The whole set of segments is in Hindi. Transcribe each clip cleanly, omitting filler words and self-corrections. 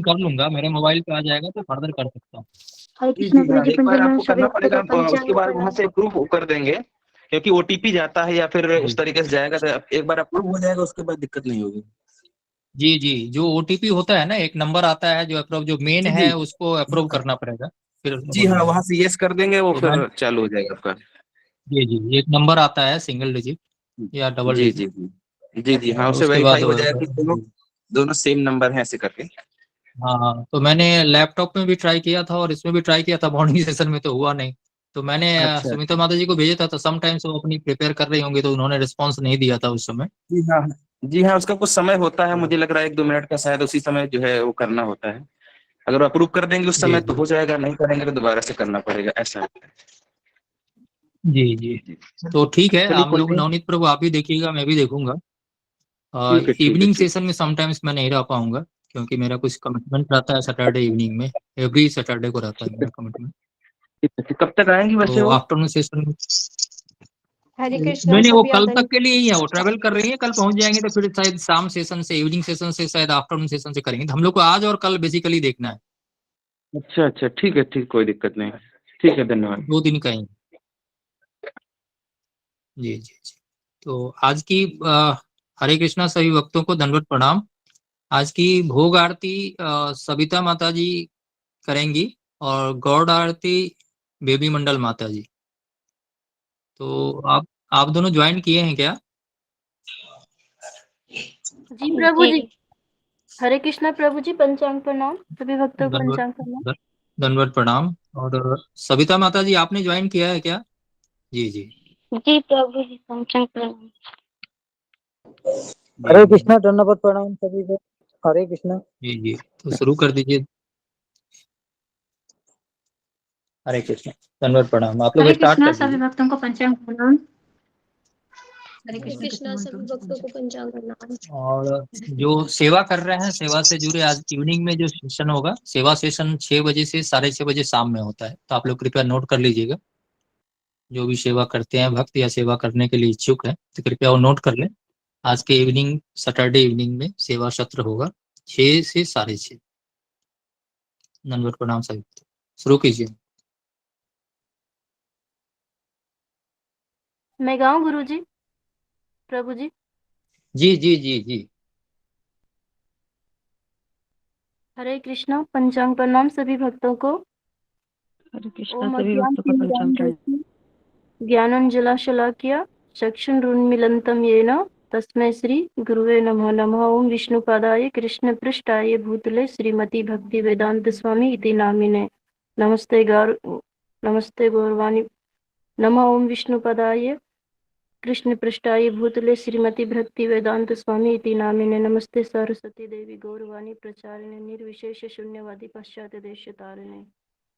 लॉगिन कर लूंगा, मेरे मोबाइल पे आ जाएगा तो फर्दर कर सकता हूँ। हरे जी कृष्णा जी गुरु हाँ, जी, एक बार पंचांग आपको सभी करना भक्तों पड़ेगा, को पंचांग उसके बाद वहां प्रणाम। से अप्रूव कर देंगे, क्योंकि ओटीपी जाता है या फिर जी उस तरीके से जाएगा, तो एक बार अप्रूव हो जाएगा उसके बाद दिक्कत नहीं होगी। जी जी, जो ओटीपी होता है ना, एक नंबर आता है जो अप्रूव, जो मेन जी है जी उसको अप्रूव करना पड़ेगा, फिर जी हो हाँ, जाएगा। वहां से यस कर देंगे, वो तो मैं, फिर चालू हो जाएगा आपका। जी जी, एक नंबर आता है सिंगल डिजिट या डबल जी डिजिट, जी जी जी जी हाँ, और उससे उसके वेरीफाई बाद हो जाएगा कि दोनों दोनों सेम नंबर हैं ऐसे करके। हाँ हाँ, तो मैंने लैपटॉप में भी ट्राई किया था और इसमें भी ट्राई किया था, मॉर्निंग सेशन में तो हुआ नहीं। तो मैंने अच्छा सुमित्रा अच्छा। माता जी को भेजा था, तो समटाइम्स वो अपनी प्रिपेयर कर रही होंगी, तो उन्होंने रिस्पॉन्स नहीं दिया था उस समय। जी हाँ जी हाँ, उसका कुछ समय होता है, मुझे लग रहा है 1-2 मिनट का, शायद उसी समय जो है वो करना होता है। अगर अप्रूव कर देंगे उस जी समय तो जी हो जाएगा, नहीं करेंगे तो दोबारा से करना पड़ेगा, ऐसा है। जी जी। जी तो ठीक है, चलिए हम कोई लोग नहीं। नवनीत प्रभु आप भी देखिएगा, मैं भी देखूंगा। ठीक है ठीक है इवनिंग ठीक। सेशन में समटाइम्स मैं नहीं रह पाऊंगा, क्योंकि मेरा कुछ कमिटमेंट रहता है सैटरडे इवनिंग में। एवरी सैटरडे को रहता है मेरा कमिटमेंट। ठीक है, कब तक आएंगी वैसे तो वो? आफ्टरनून सेशन में, हरे कृष्णा नहीं नहीं, वो सभी कल तक आदरणीय। के लिए ही है, वो ट्रेवल कर रही है, कल पहुंच जाएंगे, तो फिर शायद शाम सेशन से, इवनिंग सेशन से शायद आफ्टरनून सेशन से करेंगे। तो हम लोग को आज और कल बेसिकली देखना है, अच्छा अच्छा, ठीक है ठीक, कोई दिक्कत नहीं। ठीक है, धन्यवाद। 2 दिन का ही। जी जी जी। तो आज की हरे कृष्णा सभी भक्तों को दंडवत प्रणाम। आज की भोग आरती सविता माता जी करेंगी, और गौड़ आरती बेबी मंडल माता जी। तो आप दोनों ज्वाइन किए हैं क्या? जी प्रभु जी। जी हरे कृष्णा प्रभु जी, पंचांग प्रणाम, सभी भक्तों को दंडवत पंचांग प्रणाम। दंडवत प्रणाम। और सविता माता जी आपने ज्वाइन किया है क्या? जी जी जी प्रभु जी, पंचांग प्रणाम। जी हरे जी कृष्णा, दंडवत प्रणाम सभी को। हरे कृष्णा। जी जी। तो शुरू कर दीजिए। हरे कृष्णा, दंडवत प्रणाम, आप लोग हरे स्टार्ट कृष्णा कर सभी दीजिए। भक्तों को पंचांग प्रणाम। हरे हरे कृष्णा कृष्णा सभी भक्तों को पंचांग प्रणाम। और जो सेवा कर रहे हैं, सेवा से जुड़े, आज इवनिंग में जो सेशन होगा, सेवा सेशन 6 बजे से 6:30 बजे शाम में होता है, तो आप लोग कृपया नोट कर लीजिएगा। जो भी सेवा करते हैं भक्त या सेवा करने के लिए इच्छुक है, तो कृपया वो नोट कर लें। आज के इवनिंग, सैटरडे इवनिंग में सेवा सत्र होगा 6 से 6:30। नंबर प्रणाम सभी, शुरू कीजिए। मैं गाऊं गुरु जी, प्रभु जी। जी जी जी जी। हरे कृष्णा, पंचांग प्रणाम सभी भक्तों को। हरे कृष्णा ओम सभी अज्ञान भक्तों को पंचांग प्रणाम। ज्ञानंजलाशलाकया चक्षुरुन्मीलितं येन तस्मै श्री गुरुवे नमः। नमः ओम विष्णुपादाय कृष्णपृष्ठाय भूतले श्रीमती भक्ति वेदांत स्वामी इति नामिने। नमस्ते गौरवाणी। नमः ओम विष्णुपदाय कृष्णपृष्ठाय भूतले श्रीमती भक्ति वेदांत स्वामी इति नामिने। नमस्ते सरस्वती देवी गौरवाणी प्रचारिणे निर्विशेष शून्यवादी पाश्चात्य देश तारिणे।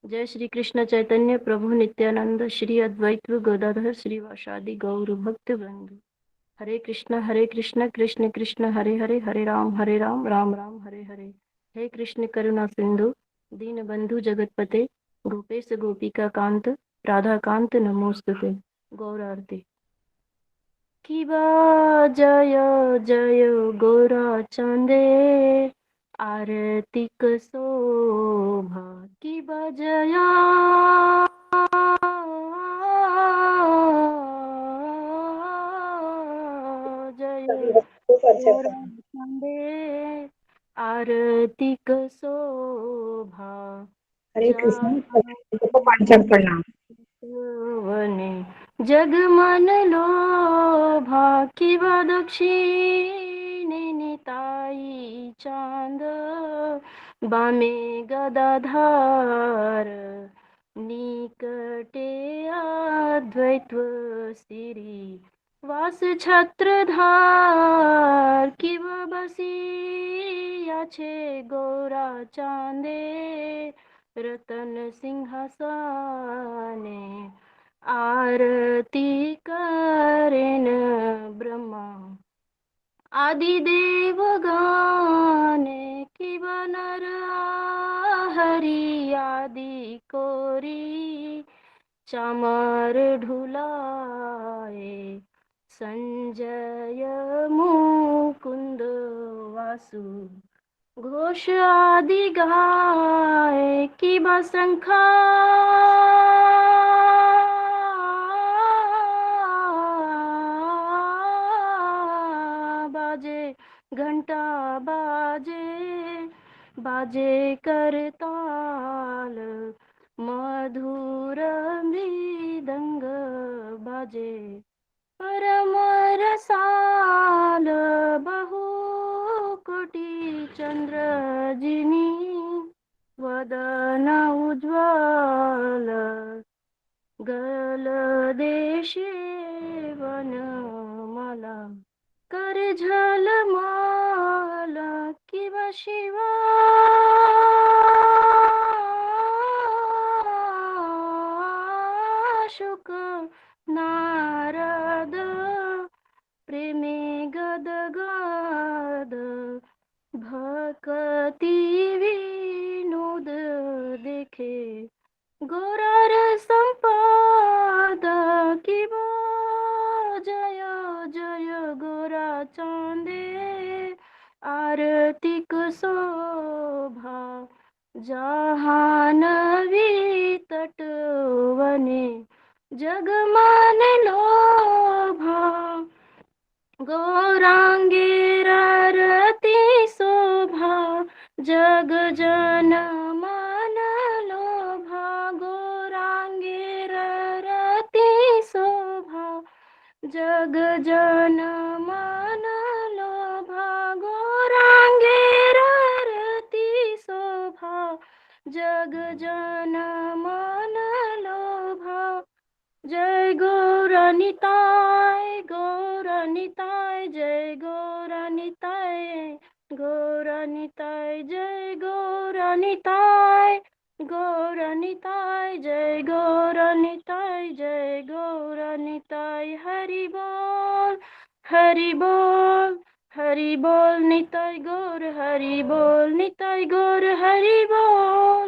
जय श्री कृष्ण चैतन्य प्रभु नित्यानंद श्री अद्वैत गदाधर श्रीवासादि गौर भक्त वृंद। हरे कृष्ण कृष्ण कृष्ण हरे हरे, हरे राम राम राम हरे हरे। हे कृष्ण करुणा सिंधु दीन बंधु जगतपते गोपेश गोपिका कांत राधा कांत नमोस्तुते। गौर आरती। किबा जय जय गोरा चांदे आरतिक शोभा की बजया जय गोरा चांदे आरतिक शोभा हरे कृष्ण सभी को पंचांग जाने प्रणाम। वने जगमन लोभा की दक्षिणी निताई चांद बामे गदाधार निकटे अद्वैत सिरी वास छत्रधार की बसी আছে गोरा चांदे रतन सिंहासने आरती करेन ब्रह्मा आदि देव गाने की बनर हरि आदि कोरी चामर ढुलाए संजय मुकुंद वासु घोष आदि गाए की बसंखा बाजे घंटा बाजे करताल मधुर मृदंग बाजे परम रसाल बहु कोटि चंद्रजिनी वदन उज्ज्वल गलदेशे वनमाला कर झलमल किव शिवा शुक नारद प्रेमे गदगद भक्ति विनोद देखे गौरार संपद की जय जय गोरा चांदे आरतिक शोभा जहानवी तटवने जगमान लोभा गौरांगी ररती शोभा जग जन मन लोभा गौरांगी ररती शोभा जग जन मन लोभा गौरांगी ररती शोभा जग जन मन लोभा जय गौरनिताय गौरनिताय जय गौरनिताय गौरनिताय जय गौरनिताय गौरनिताय जय गौरनिताय जय गौरनिताय हरि बोल हरि बोल हरि बोल निताय गौर हरि बोल निताय गौर हरि बोल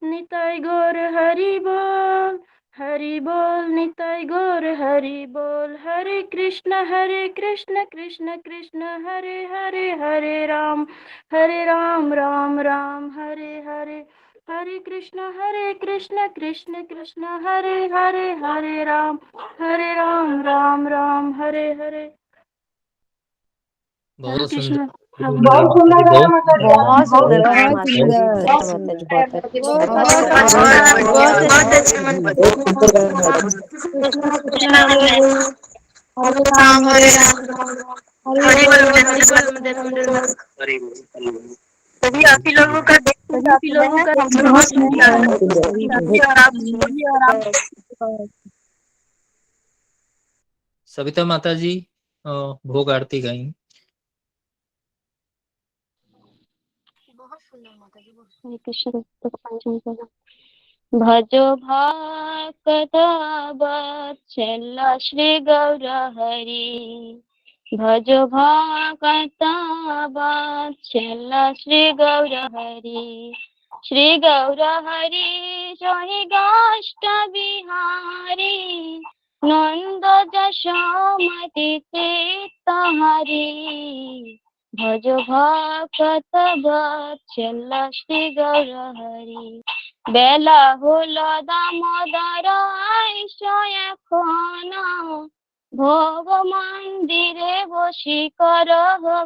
निताय गौर हरि बोल हरि बोल निताय गौर हरि बोल हरे कृष्ण कृष्ण कृष्ण हरे हरे हरे राम राम राम हरे हरे हरे कृष्ण कृष्ण कृष्ण हरे हरे राम राम हरे हरे हरे बहुत कृष्ण सुंदर बहुत सुंदर हरि गाया बोल। माता जी बहुत आपने, सुंदर गाया बहुत माता जी, सुंदर, बहुत बहुत माता जी, सुंदर बहुत गाया अच्छा, माता जी, बहुत अच्छा, बहुत अच्छे बहुत कृष्ण कृष्ण हरे राम हरे राम हरे बोल सभी आप ही लोगों का सभी आप ही लोगों का बहुत सविता माता जी भोग आरती गाएंगी। हरे कृष्ण पंचम चरण भजो भक्ता वत्सल श्री गौर हरि भजो भक्ता वत्सल श्री गौर हरि जहि गाष्ट बिहारी नंद जशोमति चित्त हरि भज भक्त वत्सल श्री गौर हरि বেলা হলো দামোদর আইসো এখন ভোগ মন্দিরে বসি কর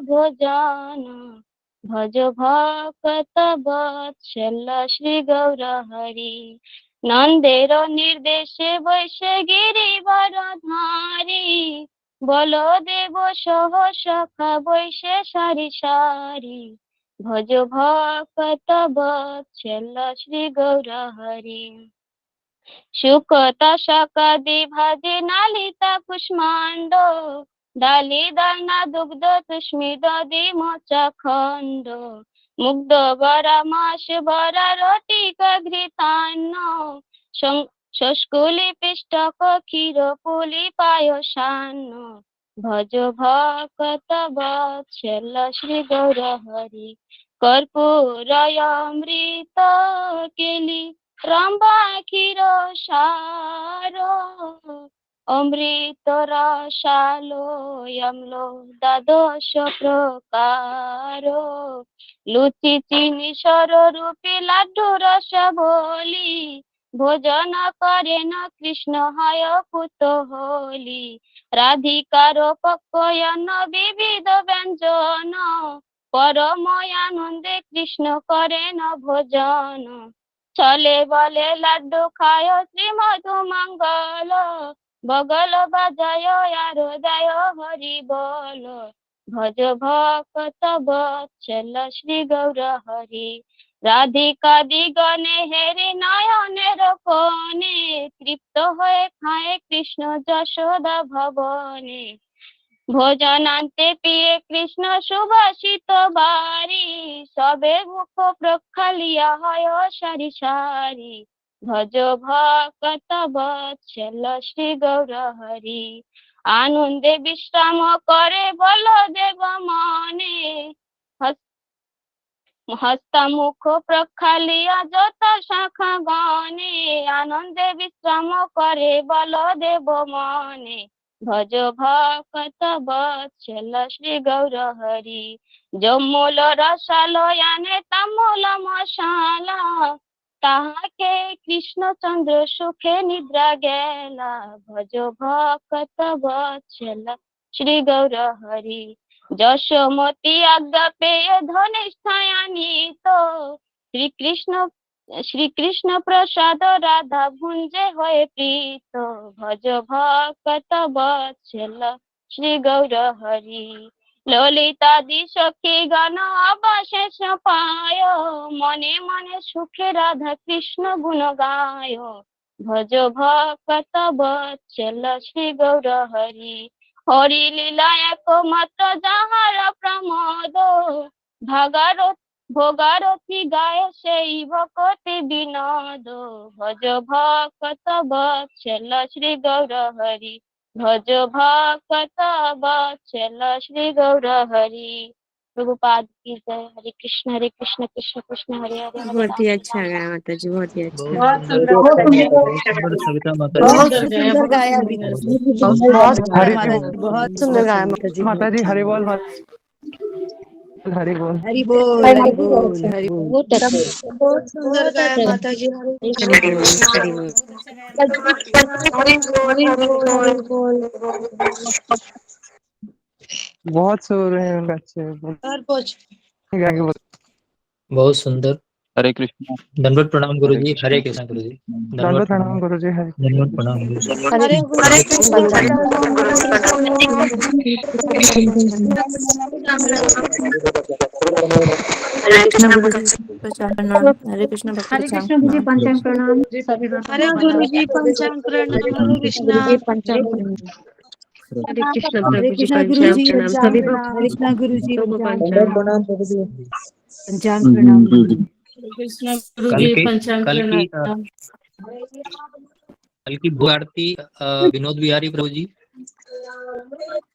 ভোজন ভজ ভক্ত বৎসল শ্রী গৌর হরি নন্দের নির্দেশে বৈশে গিরিবর ধারি বলদেব সহ সখা বৈশে সারি সারি ভজ ভক্ত বৎসল শ্রী গৌর হরি শুকতা শাকাদি ভাজি নালিতা কুষ্মাণ্ড ডালি দানা দুগ্ধ তুষ্মি দদি মোচা খণ্ড মুগ্ধ বরা মাস বরা রটিকা ঘৃতান্ন শস্কুলি পিষ্টক ক্ষীর পুলি পায়সান্ন ভজ ভক্ত বৎসল শ্রী গৌর হরি কর্পূরমৃত কেলি রম্বা ক্ষীর সার अमृत रसालोऽयम्लो द्वादश प्रकारो लुचि चिनी स्वरूपी लाड्डू रस बोली भोजन करे न कृष्ण হয় কুতূহলী রাধিকার পক্কয়ন বিবিধ ব্যঞ্জন পরময় আনন্দে কৃষ্ণ করেন ভোজন চলে বলে লাড্ডু খায় শ্রী মধু মঙ্গল বগল বাজায় আর হৃদয় হরি বল ভজ ভক্ত বৎসল শ্রী গৌর হরি রাধিকা দিগণে হেরি নয়নের কোণে তৃপ্ত হয়ে খায় কৃষ্ণ যশোদা ভবনে ভোজনান্তে পিয়ে কৃষ্ণ সুভাষিত বারি সবে মুখ প্রক্ষালিয়া হয় সারি সারি ভজ ভক্ত বৎসল শ্রী গৌর হরি আনন্দে বিশ্রাম করে বলদেব মনে হস্তমুখ প্রক্ষালিয়া যত শাখা গণে আনন্দে বিশ্রাম করে বলদেব মনে ভজ ভক্ত বৎসল শ্রী গৌর হরি জম্মূল রসালয়ানে তামূল মশালা তাহাকে কৃষ্ণচন্দ্র সুখে নিদ্রা গেলা ভজ ভক্ত বৎসল শ্রী গৌর হরি যশোমতী আজ্ঞা পেয়ে ধনিষ্ঠায় আনিত শ্রীকৃষ্ণ প্রসাদ রাধা ভুঞ্জে হয়ে প্রীত ভজ ভক্ত বৎসল শ্রী গৌর হরি ললিতাদি সখী গণ অবশেষ পায় মনে মনে সুখে রাধা কৃষ্ণ গুণ গায় ভজ ভক্ত বৎসল শ্রী গৌর হরি হরি লীলা একমাত্র যাহার প্রমোদ ভোগারথী গায় সেই ভকতি বিনোদ ভজ ভক্ত বৎসল শ্রী গৌর হরি ভজ ভক্ত বৎসল শ্রী গৌর হরি प्रभुपाद की जय हरे कृष्ण कृष्ण कृष्ण हरे हरे बहुत ही अच्छा गाया माता जी, बहुत ही अच्छा। बहुत सुंदर बहुत सुंदर सविता माता जी बहुत सुंदर गाया हरि बहुत सुंदर गाया माता जी हरि बोल हरि बोल हरि बोल हरि बोल हरि बोल बहुत अच्छा बहुत सुंदर गाया माता जी हरि बोल हरि बोल। हरि बोल बहुत सो रहे हैं बच्चे बहुत सुंदर। हरे कृष्ण। दंडवत प्रणाम गुरु जी। कृष्ण। हरे कृष्ण गुरु जी। दंडवत प्रणाम गुरु जी। हरि दंडवत प्रणाम गुरु जी। हरे हरे कृष्ण गुरु जी प्रचार प्रणाम। हरे कृष्ण भक्त प्रचार प्रणाम। पंचांग प्रणाम हरे गुरु जी पंचांग प्रणाम हरे कृष्ण हरे कृष्ण हरे प्रभु जी कृष्ण गुरु पंचांग जी प्रणाम पंचांग सभी प्रणाम। हरे कृष्ण गुरु जी पंचांग दंडवत प्रणाम प्रणाम गुरु जी। पंचांग प्रणाम। कृष्ण गुरु कल जी की पंचांग कल की प्रणाम कल की भोग आरती विनोद बिहारी प्रभु जी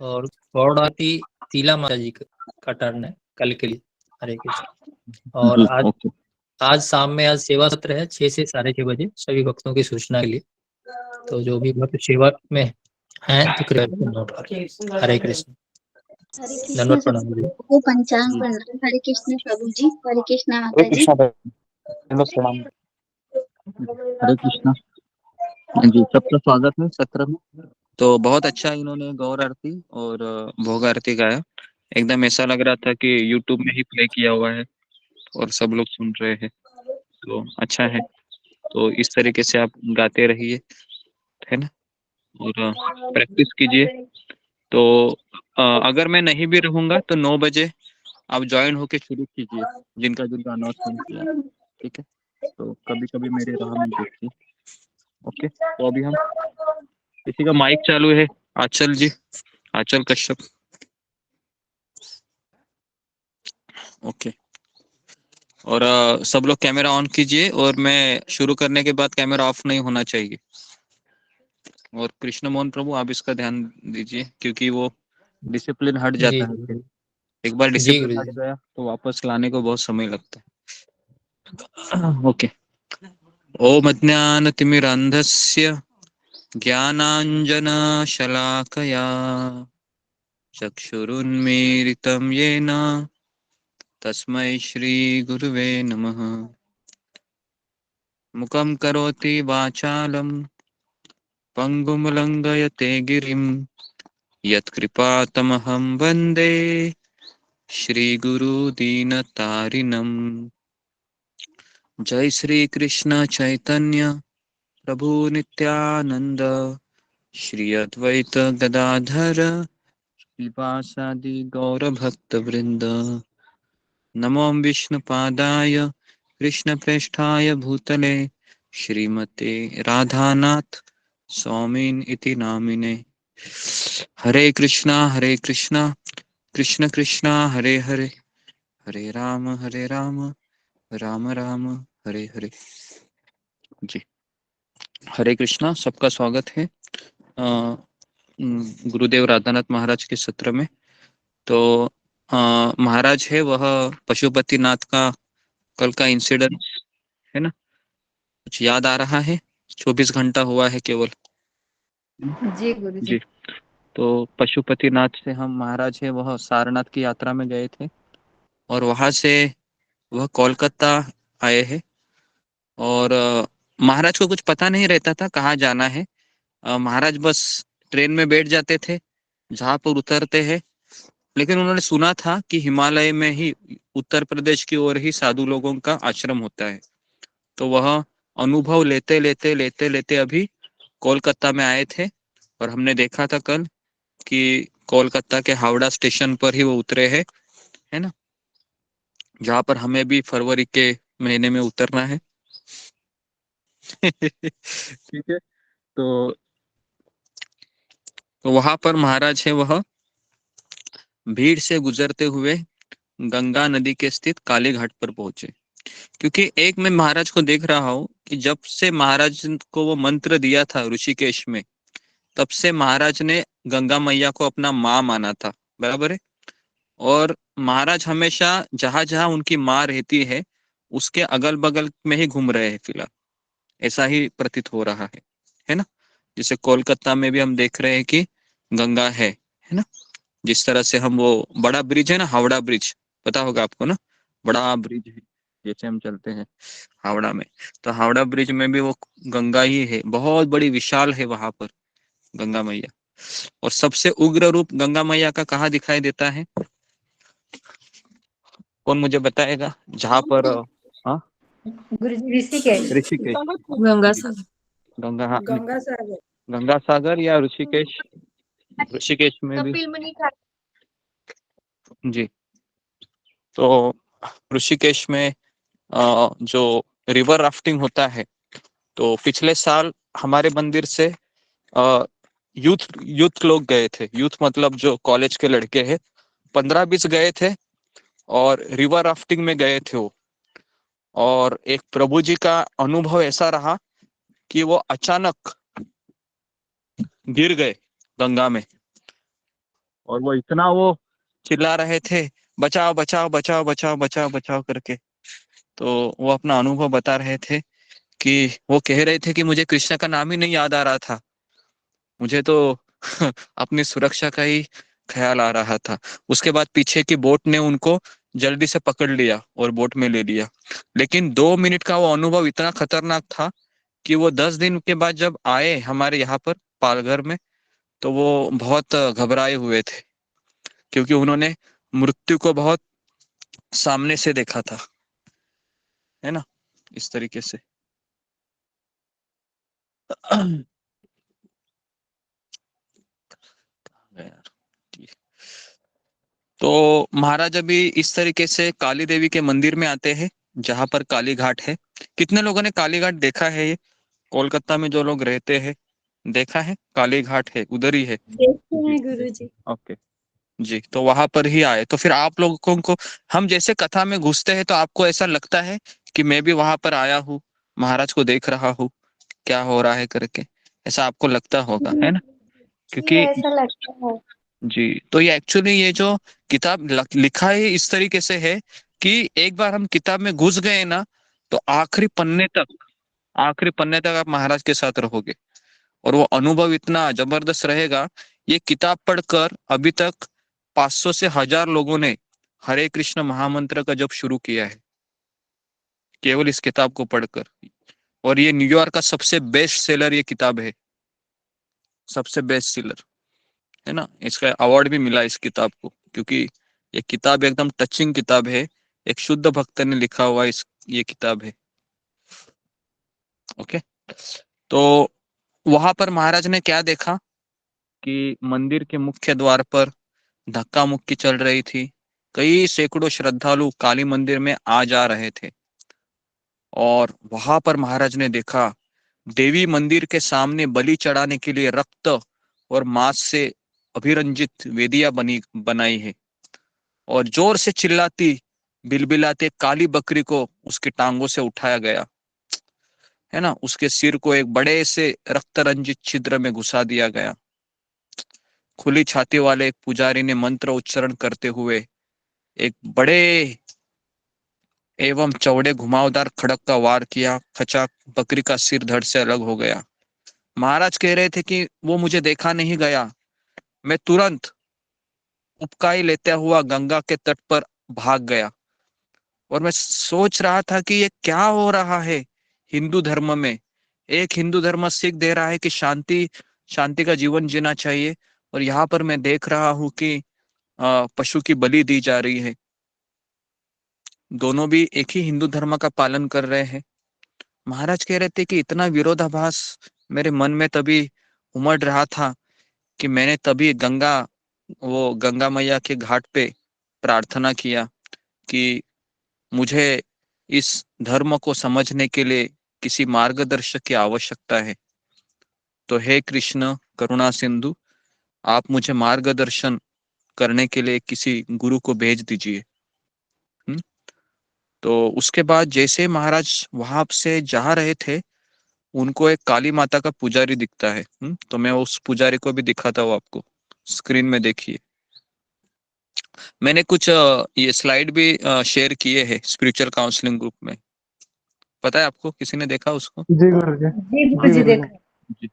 और गौड़ आरती तीला माता जी का टर्न है कल के लिए। हरे कृष्ण। और आज शाम में आज सेवा सत्र है 6 से 6:30 बजे सभी भक्तों की सूचना के लिए। तो जो भी भक्त सेवा में हैं तो कृपया नोट करें। हरे कृष्ण। हरे कृष्ण धन्यवाद प्रणाम गुरु जी। सबको पंचांग प्रणाम हरे कृष्ण प्रभु जी हरे कृष्ण हरे माता जी कृष्ण। प्रणाम। हरे कृष्ण जी, सबका स्वागत है सत्र में। तो बहुत अच्छा इन्होंने गौर आरती और भोग आरती गाया। एकदम ऐसा लग रहा था कि YouTube में ही प्ले किया हुआ है और सब लोग सुन रहे हैं। तो अच्छा है। तो इस तरीके से आप गाते रहिए, है ना, और प्रैक्टिस कीजिए। तो अगर मैं नहीं भी रहूंगा तो 9 बजे आप ज्वाइन होके शुरू कीजिए, जिनका अनाउंसमेंट किया, ठीक है। तो कभी कभी मेरी राह नहीं देखती। ओके, तो अभी हम किसी का माइक चालू है। आंचल जी, आंचल कश्यप। ओके, और सब लोग कैमरा ऑन कीजिए और मैं शुरू करने के बाद कैमरा ऑफ नहीं होना चाहिए। और कृष्ण मोहन प्रभु आप इसका ध्यान दीजिए, क्योंकि वो डिसिप्लिन हट जी जाता है। गुरु एक बार जी डिसिप्लिन गुरु हट जी। गया तो वापस लाने को बहुत समय लगता है। ओके। ओम अज्ञानतिमिरान्धस्य ज्ञानाञ्जनशलाकया चक्षुरुन्मीलितं येन तस्मै श्रीगुरुवे नमः। मुखं करोति वाचालं पङ्गुं लङ्घयते गिरिं यत्कृपातमहं वन्दे श्रीगुरुदीनतारिणम्। जय श्री कृष्ण चैतन्य प्रभु नित्यानंद श्री अद्वैत गदाधर श्रीवासादि गौर भक्त वृंद। नमो विष्णुपादाय कृष्ण प्रेष्ठाय भूतले श्रीमते राधानाथ स्वामिन इति नामिने। हरे कृष्णा कृष्ण कृष्णा हरे हरे, हरे राम राम राम हरे हरे। जी, हरे कृष्णा। सबका स्वागत है गुरुदेव राधानाथ महाराज के सत्र में। तो महाराज है वह पशुपतिनाथ का कल का इंसिडेंट है ना, कुछ याद आ रहा है? 24 घंटा हुआ है केवल। जी गुरु जी, तो पशुपतिनाथ से हम महाराज है वह सारनाथ की यात्रा में गए थे और वहां से वह कोलकाता आए हैं। और महाराज को कुछ पता नहीं रहता था कहाँ जाना है। महाराज बस ट्रेन में बैठ जाते थे, जहाँ पर उतरते हैं। लेकिन उन्होंने सुना था कि हिमालय में ही उत्तर प्रदेश की ओर ही साधु लोगों का आश्रम होता है। तो वह अनुभव लेते लेते लेते लेते अभी कोलकाता में आए थे। और हमने देखा था कल कि कोलकाता के हावड़ा स्टेशन पर ही वो उतरे हैं, है ना, जहाँ पर हमें भी फरवरी के महीने में उतरना है। ठीक है। तो वहां पर महाराज है वह भीड़ से गुजरते हुए गंगा नदी के स्थित काली घाट पर पहुंचे। क्योंकि एक मैं महाराज को देख रहा हूँ कि जब से महाराज को वो मंत्र दिया था ऋषिकेश में, तब से महाराज ने गंगा मैया को अपना माँ माना था, बराबर है। और महाराज हमेशा जहां जहां उनकी माँ रहती है उसके अगल बगल में ही घूम रहे हैं फिलहाल, ऐसा ही प्रतीत हो रहा है ना। जैसे कोलकाता में भी हम देख रहे हैं कि गंगा है ना। जिस तरह से हम वो बड़ा ब्रिज है ना, हावड़ा ब्रिज, पता होगा आपको ना, बड़ा ब्रिज है जैसे हम चलते हैं हावड़ा में। तो हावड़ा ब्रिज में भी वो गंगा ही है, बहुत बड़ी विशाल है वहां पर गंगा मैया। और सबसे उग्र रूप गंगा मैया का कहाँ दिखाई देता है? कौन मुझे बताएगा? जहाँ पर हाँ, गुरु जी ऋषिकेश। ऋषिकेश, गंगा सागर। गंगा, हाँ, गंगा सागर। गंगा सागर या ऋषिकेश, ऋषिकेश में भी। जी, तो ऋषिकेश में जो रिवर राफ्टिंग होता है, तो पिछले साल हमारे मंदिर से यूथ लोग गए थे। यूथ मतलब जो कॉलेज के लड़के हैं, 15-20 गए थे और रिवर राफ्टिंग में गए थे वो। और एक प्रभु जी का अनुभव ऐसा रहा कि वो अचानक गिर गए गंगा में। और वो इतना वो चिल्ला रहे थे, बचाओ बचाओ बचाओ बचाओ बचाओ बचाओ करके। तो वो अपना अनुभव बता रहे थे कि वो कह रहे थे कि मुझे कृष्ण का नाम ही नहीं याद आ रहा था, मुझे तो अपनी सुरक्षा का ही ख्याल आ रहा था। उसके बाद पीछे की बोट ने उनको जल्दी से पकड़ लिया और बोट में ले लिया। लेकिन 2 मिनट का वो अनुभव इतना खतरनाक था कि वो 10 दिन के बाद जब आए हमारे यहाँ पर पालघर में, तो वो बहुत घबराए हुए थे, क्योंकि उन्होंने मृत्यु को बहुत सामने से देखा था, है ना, इस तरीके से। तो महाराज अभी इस तरीके से काली देवी के मंदिर में आते हैं जहां पर काली घाट है। कितने लोगों ने काली घाट देखा है? ये कोलकाता में जो लोग रहते हैं, देखा है? काली घाट है, उधर ही है। देखते हैं गुरु जी। ओके जी, तो वहां पर ही आए। तो फिर आप लोगों को, हम जैसे कथा में घुसते हैं तो आपको ऐसा लगता है कि मैं भी वहां पर आया हूँ, महाराज को देख रहा हूँ क्या हो रहा है करके, ऐसा आपको लगता होगा, है ना? जी क्योंकि ऐसा लगता है। जी, तो ये एक्चुअली ये जो किताब लिखा है इस तरीके से है कि एक बार हम किताब में घुस गए ना, तो आखिरी पन्ने तक आप महाराज के साथ रहोगे। और वो अनुभव इतना जबरदस्त रहेगा। ये किताब पढ़कर अभी तक 500 से 1000 लोगों ने हरे कृष्ण महामंत्र का जप शुरू किया है, केवल इस किताब को पढ़कर। और ये न्यूयॉर्क का सबसे बेस्ट सेलर ये किताब है, सबसे बेस्ट सेलर है ना। इसका अवार्ड भी मिला इस किताब को, क्योंकि ये किताब एकदम टचिंग किताब है। एक शुद्ध भक्त ने लिखा हुआ इस ये किताब है। ओके, तो वहां पर महाराज ने क्या देखा कि मंदिर के मुख्य द्वार पर धक्का मुक्की चल रही थी। कई सैकड़ों श्रद्धालु काली मंदिर में आ जा रहे थे। और वहां पर महाराज ने देखा देवी मंदिर के सामने बलि चढ़ाने के लिए रक्त और मांस से अभिरंजित वेदियां बनाई है। और जोर से चिल्लाती बिलबिलाते काली बकरी को उसकी टांगों से उठाया गया, है ना। उसके सिर को एक बड़े से रक्त रंजित छिद्र में घुसा दिया गया। खुली छाती वाले एक पुजारी ने मंत्र उच्चारण करते हुए एक बड़े एवं चौड़े घुमावदार खड़क का वार किया। खचाक, बकरी का सिर धड़ से अलग हो गया। महाराज कह रहे थे कि वो मुझे देखा नहीं गया। मैं तुरंत उपकाई लेते हुआ गंगा के तट पर भाग गया। और मैं सोच रहा था कि ये क्या हो रहा है हिंदू धर्म में। एक हिंदू धर्म सीख दे रहा है कि शांति शांति का जीवन जीना चाहिए, और यहाँ पर मैं देख रहा हूँ कि पशु की बलि दी जा रही है। दोनों भी एक ही हिंदू धर्म का पालन कर रहे हैं। महाराज कह रहे थे कि इतना विरोधाभास मेरे मन में तभी उमड़ रहा था कि मैंने तभी गंगा मैया के घाट पे प्रार्थना किया कि मुझे इस धर्म को समझने के लिए किसी मार्गदर्शक की आवश्यकता है। तो हे कृष्ण करुणा सिंधु, आप मुझे मार्गदर्शन करने के लिए किसी गुरु को भेज दीजिए। तो उसके बाद जैसे महाराज वहां से जा रहे थे, उनको एक काली माता का पुजारी दिखता है। तो मैं उस पुजारी को भी दिखाता हूँ आपको, स्क्रीन में देखिए। मैंने कुछ ये स्लाइड भी शेयर किए हैं स्पिरिचुअल काउंसलिंग ग्रुप में। पता है आपको, किसी ने देखा उसको? जी गुरुजी। जी गुरुजी देखा जी।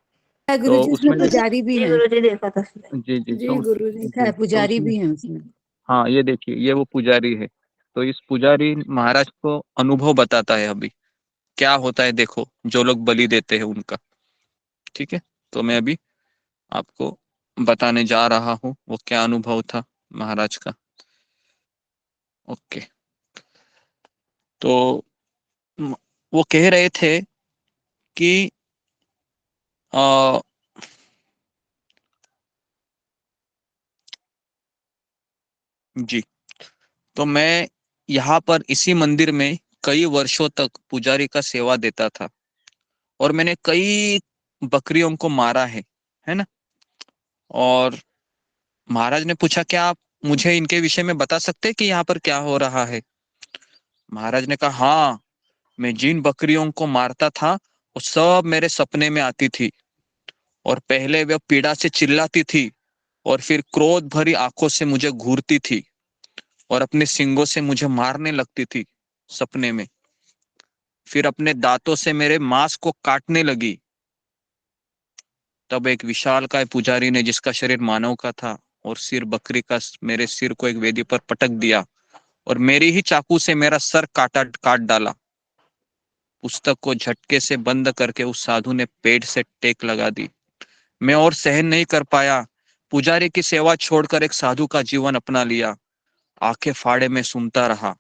गुरु तो जी उसमें उसमें पुजारी भी है। गुरुजी देखा था। जी जी जी तो गुरुजी देखा है, तो पुजारी उसमें भी है उसमें। हाँ, ये देखिए, ये वो पुजारी है। तो इस पुजारी महाराज को अनुभव बताता है अभी क्या होता है, देखो जो लोग बलि देते हैं उनका। ठीक है, तो मैं अभी आपको बताने जा रहा हूँ वो क्या अनुभव था महाराज का। ओके, तो वो कह रहे थे कि आ, जी, तो मैं यहाँ पर इसी मंदिर में कई वर्षों तक पुजारी का सेवा देता था, और मैंने कई बकरियों को मारा है ना। और महाराज ने पूछा क्या आप मुझे इनके विषय में बता सकते हैं कि यहाँ पर क्या हो रहा है? महाराज ने कहा हाँ, मैं जिन बकरियों को मारता था वो सब मेरे सपने में आती थी, और पहले वह पीड़ा से चिल्लाती थी, और फिर क्रोध भरी आंखों से मुझे घूरती थी, और अपने सींगों से मुझे मारने लगती थी सपने में। फिर अपने दांतों से मेरे मांस को काटने लगी। तब एक विशालकाय पुजारी ने, जिसका शरीर मानव का था और सिर बकरी का, मेरे सिर को एक वेदी पर पटक दिया, और मेरी ही चाकू से मेरा सर काट डाला। पुस्तक को झटके से बंद करके उस साधु ने पेट से टेक लगा दी। मैं और सहन नहीं कर पाया, पुजारी की सेवा छोड़कर एक साधु का जीवन अपना लिया। आंखें फाड़े में सुनता रहा,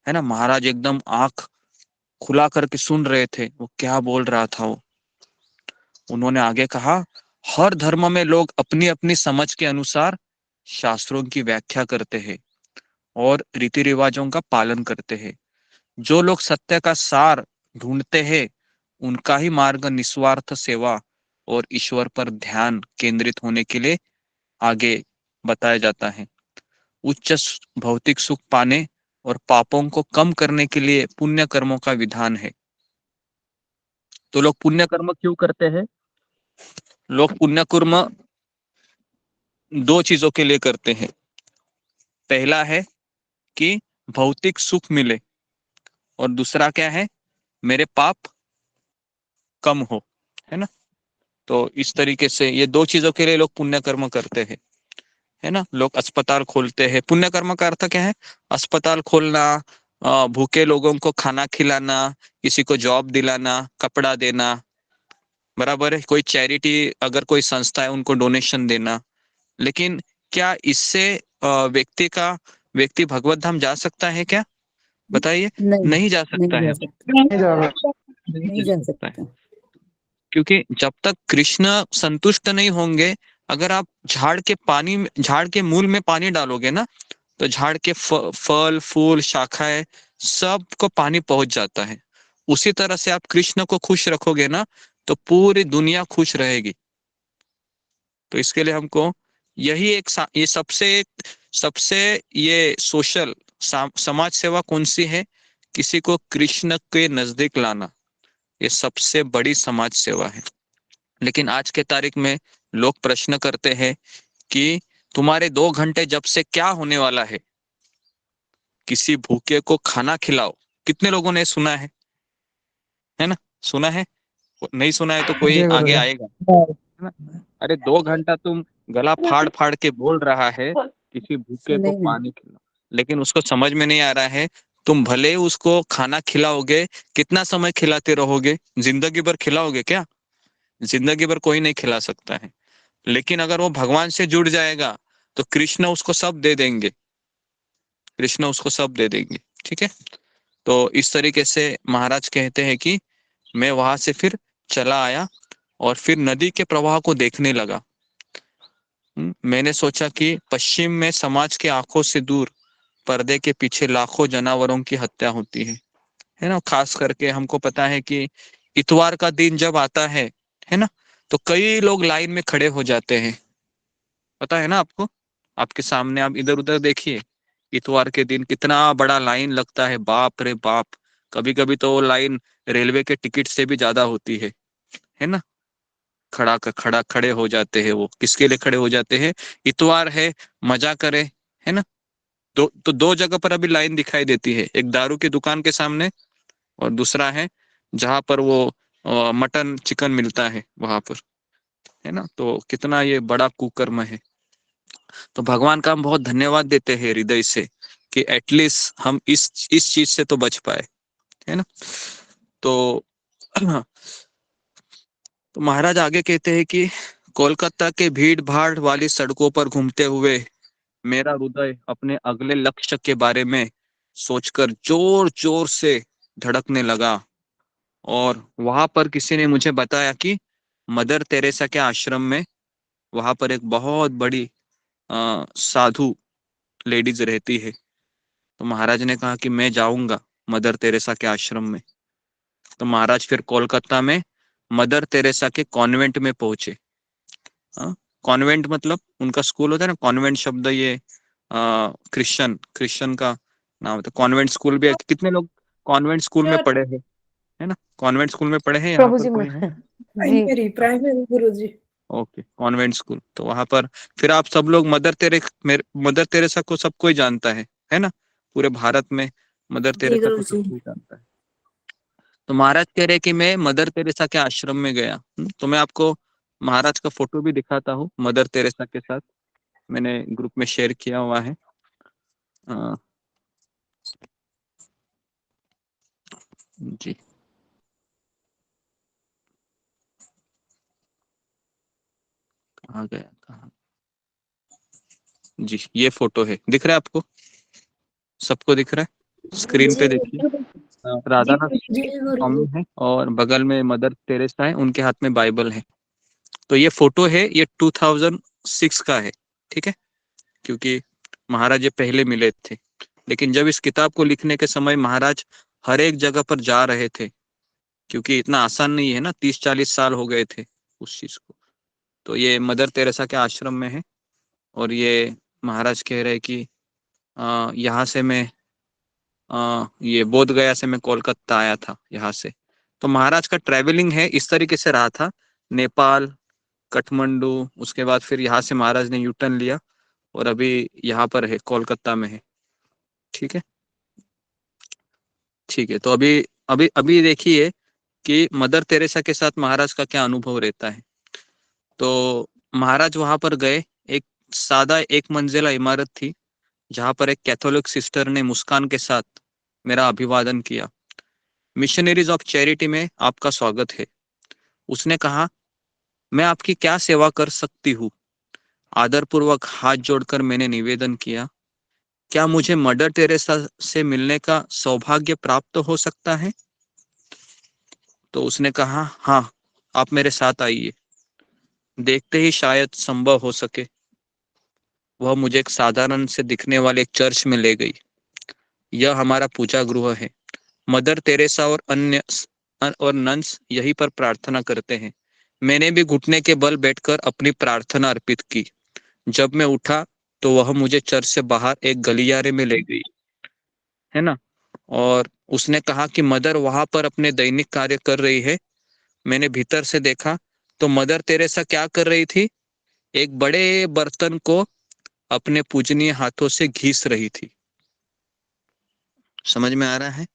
है ना। महाराज एकदम आंख खुला करके सुन रहे थे वो क्या बोल रहा था। वो उन्होंने आगे कहा, हर धर्म में लोग अपनी अपनी समझ के अनुसार शास्त्रों की व्याख्या करते हैं और रीति रिवाजों का पालन करते हैं। जो लोग सत्य का सार ढूंढते हैं, उनका ही मार्ग निस्वार्थ सेवा और ईश्वर पर ध्यान केंद्रित होने के लिए आगे बताया जाता है। उच्च भौतिक सुख पाने और पापों को कम करने के लिए पुण्य कर्मों का विधान है। तो लोग पुण्य कर्म क्यों करते हैं? लोग पुण्य कर्म दो चीजों के लिए करते हैं। पहला है कि भौतिक सुख मिले, और दूसरा क्या है, मेरे पाप कम हो, है ना। तो इस तरीके से ये दो चीजों के लिए लोग पुण्य कर्म करते हैं, है ना। लोग अस्पताल खोलते हैं। पुण्य कर्म का अर्थ क्या है? अस्पताल खोलना, भूखे लोगों को खाना खिलाना, किसी को जॉब दिलाना, कपड़ा देना, बराबर है। कोई चैरिटी, अगर कोई संस्था है उनको डोनेशन देना। लेकिन क्या इससे व्यक्ति भगवत धाम जा सकता है क्या? बताइए। नहीं, नहीं जा सकता नहीं है। जा सकता, नहीं जा रहा। नहीं जा जा सकता है, सकता। क्योंकि जब तक कृष्ण संतुष्ट नहीं होंगे, अगर आप झाड़ के मूल में पानी डालोगे ना, तो झाड़ के फल फूल शाखाएं सबको पानी पहुंच जाता है। उसी तरह से आप कृष्ण को खुश रखोगे ना, तो पूरी दुनिया खुश रहेगी। तो इसके लिए हमको यही ये सबसे ये सोशल समाज सेवा कौन सी है? किसी को कृष्ण के नजदीक लाना, ये सबसे बड़ी समाज सेवा है। लेकिन आज के तारीख में लोग प्रश्न करते हैं कि तुम्हारे 2 घंटे जब से क्या होने वाला है? किसी भूखे को खाना खिलाओ। कितने लोगों ने सुना है ना? सुना है? नहीं सुना है तो कोई जी आगे गुरुजी। आएगा, है ना? अरे 2 घंटा तुम गला फाड़ फाड़ के बोल रहा है किसी भूखे को सुनेगा। पानी खिलाओ, लेकिन उसको समझ में नहीं आ रहा है। तुम भले ही उसको खाना खिलाओगे, कितना समय खिलाते रहोगे? जिंदगी भर खिलाओगे क्या? जिंदगी भर कोई नहीं खिला सकता है। लेकिन अगर वो भगवान से जुड़ जाएगा, तो कृष्ण उसको सब दे देंगे। कृष्ण उसको सब दे देंगे, ठीक है। तो इस तरीके से महाराज कहते हैं कि मैं वहां से फिर चला आया और फिर नदी के प्रवाह को देखने लगा। मैंने सोचा कि पश्चिम में समाज के आंखों से दूर पर्दे के पीछे लाखों जानवरों की हत्या होती है ना। खास करके हमको पता है कि इतवार का दिन जब आता है ना, तो कई लोग लाइन में खड़े हो जाते हैं। पता है ना आपको? आपके सामने आप इधर उधर देखिए, इतवार के दिन कितना बड़ा लाइन लगता है, बाप रे बाप। कभी कभी तो वो लाइन रेलवे के टिकट से भी ज्यादा होती है ना। खड़ा खड़े हो जाते हैं। वो किसके लिए खड़े हो जाते हैं? इतवार है, मजा करे, है ना। तो दो जगह पर अभी लाइन दिखाई देती है, एक दारू की दुकान के सामने और दूसरा है जहां पर वो मटन चिकन मिलता है वहां पर, है ना। तो कितना ये बड़ा कुकर्म है। तो भगवान का हम बहुत धन्यवाद देते हैं हृदय से कि एटलीस्ट हम इस चीज से तो बच पाए, है ना। तो तो महाराज आगे कहते हैं कि कोलकाता के भीड़ भाड़ वाली सड़कों पर घूमते हुए मेरा हृदय अपने अगले लक्ष्य के बारे में सोचकर जोर जोर से धड़कने लगा। और वहां पर किसी ने मुझे बताया कि मदर तेरेसा के आश्रम में वहां पर एक बहुत बड़ी साधु लेडीज रहती है। तो महाराज ने कहा कि मैं जाऊंगा मदर तेरेसा के आश्रम में। तो महाराज फिर कोलकाता में मदर तेरेसा के कॉन्वेंट में पहुंचे। हाँ, कॉन्वेंट मतलब उनका स्कूल होता है ना। कॉन्वेंट शब्द ये क्रिश्चियन का नाम होता है। कॉन्वेंट स्कूल भी है। कितने लोग कॉन्वेंट स्कूल में पढ़े हैं? है ना, कॉन्वेंट स्कूल में पढ़े हैं यहाँ प्रभु पर जी कोई है? जी। प्राइमरी गुरु जी। Okay, convent school. तो वहां पर फिर आप सब लोग मदर तेरेसा को सब कोई जानता है ना। पूरे भारत में मदर जी तेरेसा को गुरु सब जी। कोई जानता है। तो महाराज कह रहे कि मैं मदर तेरेसा के आश्रम में गया। तो मैं आपको महाराज का फोटो भी दिखाता हूँ मदर तेरेसा के साथ। मैंने ग्रुप में शेयर किया हुआ है। अ, जी कहाँ गया, कहाँ? जी ये फोटो है, दिख रहा है आपको? सबको दिख रहा है? स्क्रीन पे देखिए। राधा स्वामी है और बगल में मदर तेरेसा है, उनके हाथ में बाइबल है। तो ये फोटो है, ये 2006 का है, ठीक है। क्योंकि महाराज ये पहले मिले थे। लेकिन जब इस किताब को लिखने के समय महाराज हर एक जगह पर जा रहे थे, क्योंकि इतना आसान नहीं है ना, 30-40 साल हो गए थे उस चीज को। तो ये मदर तेरेसा के आश्रम में है। और ये महाराज कह रहे कि यहाँ से मैं ये बोध गया से मैं कोलकाता आया था यहाँ से। तो महाराज का ट्रैवलिंग है इस तरीके से रहा था। नेपाल, काठमांडू, उसके बाद फिर यहाँ से महाराज ने यूटर्न लिया और अभी यहाँ पर है, कोलकाता में है, ठीक है। ठीक है, तो अभी अभी अभी देखिए कि मदर तेरेसा के साथ महाराज का क्या अनुभव रहता है। तो महाराज वहां पर गए। एक सादा एक मंजिला इमारत थी जहां पर एक कैथोलिक सिस्टर ने मुस्कान के साथ मेरा अभिवादन किया। मिशनरीज ऑफ चैरिटी में आपका स्वागत है। उसने कहा, मैं आपकी क्या सेवा कर सकती हूँ? आदरपूर्वक हाथ जोड़कर मैंने निवेदन किया, क्या मुझे मदर टेरेसा से मिलने का सौभाग्य प्राप्त हो सकता है? तो उसने कहा, हाँ, आप मेरे साथ आइए। देखते ही शायद संभव हो सके। वह मुझे एक साधारण से दिखने वाले एक चर्च में ले गई। यह हमारा पूजा गृह है। मदर तेरेसा और अन्य और नन्स यहीं पर प्रार्थना करते हैं। मैंने भी घुटने के बल बैठकर अपनी प्रार्थना अर्पित की। जब मैं उठा तो वह मुझे चर्च से बाहर एक गलियारे में ले गई, है ना। और उसने कहा कि मदर वहां पर अपने दैनिक कार्य कर रही है। मैंने भीतर से देखा तो मदर तेरेसा क्या कर रही थी? एक बड़े बर्तन को अपने पूजनीय हाथों से घीस रही थी। समझ में आ रहा है?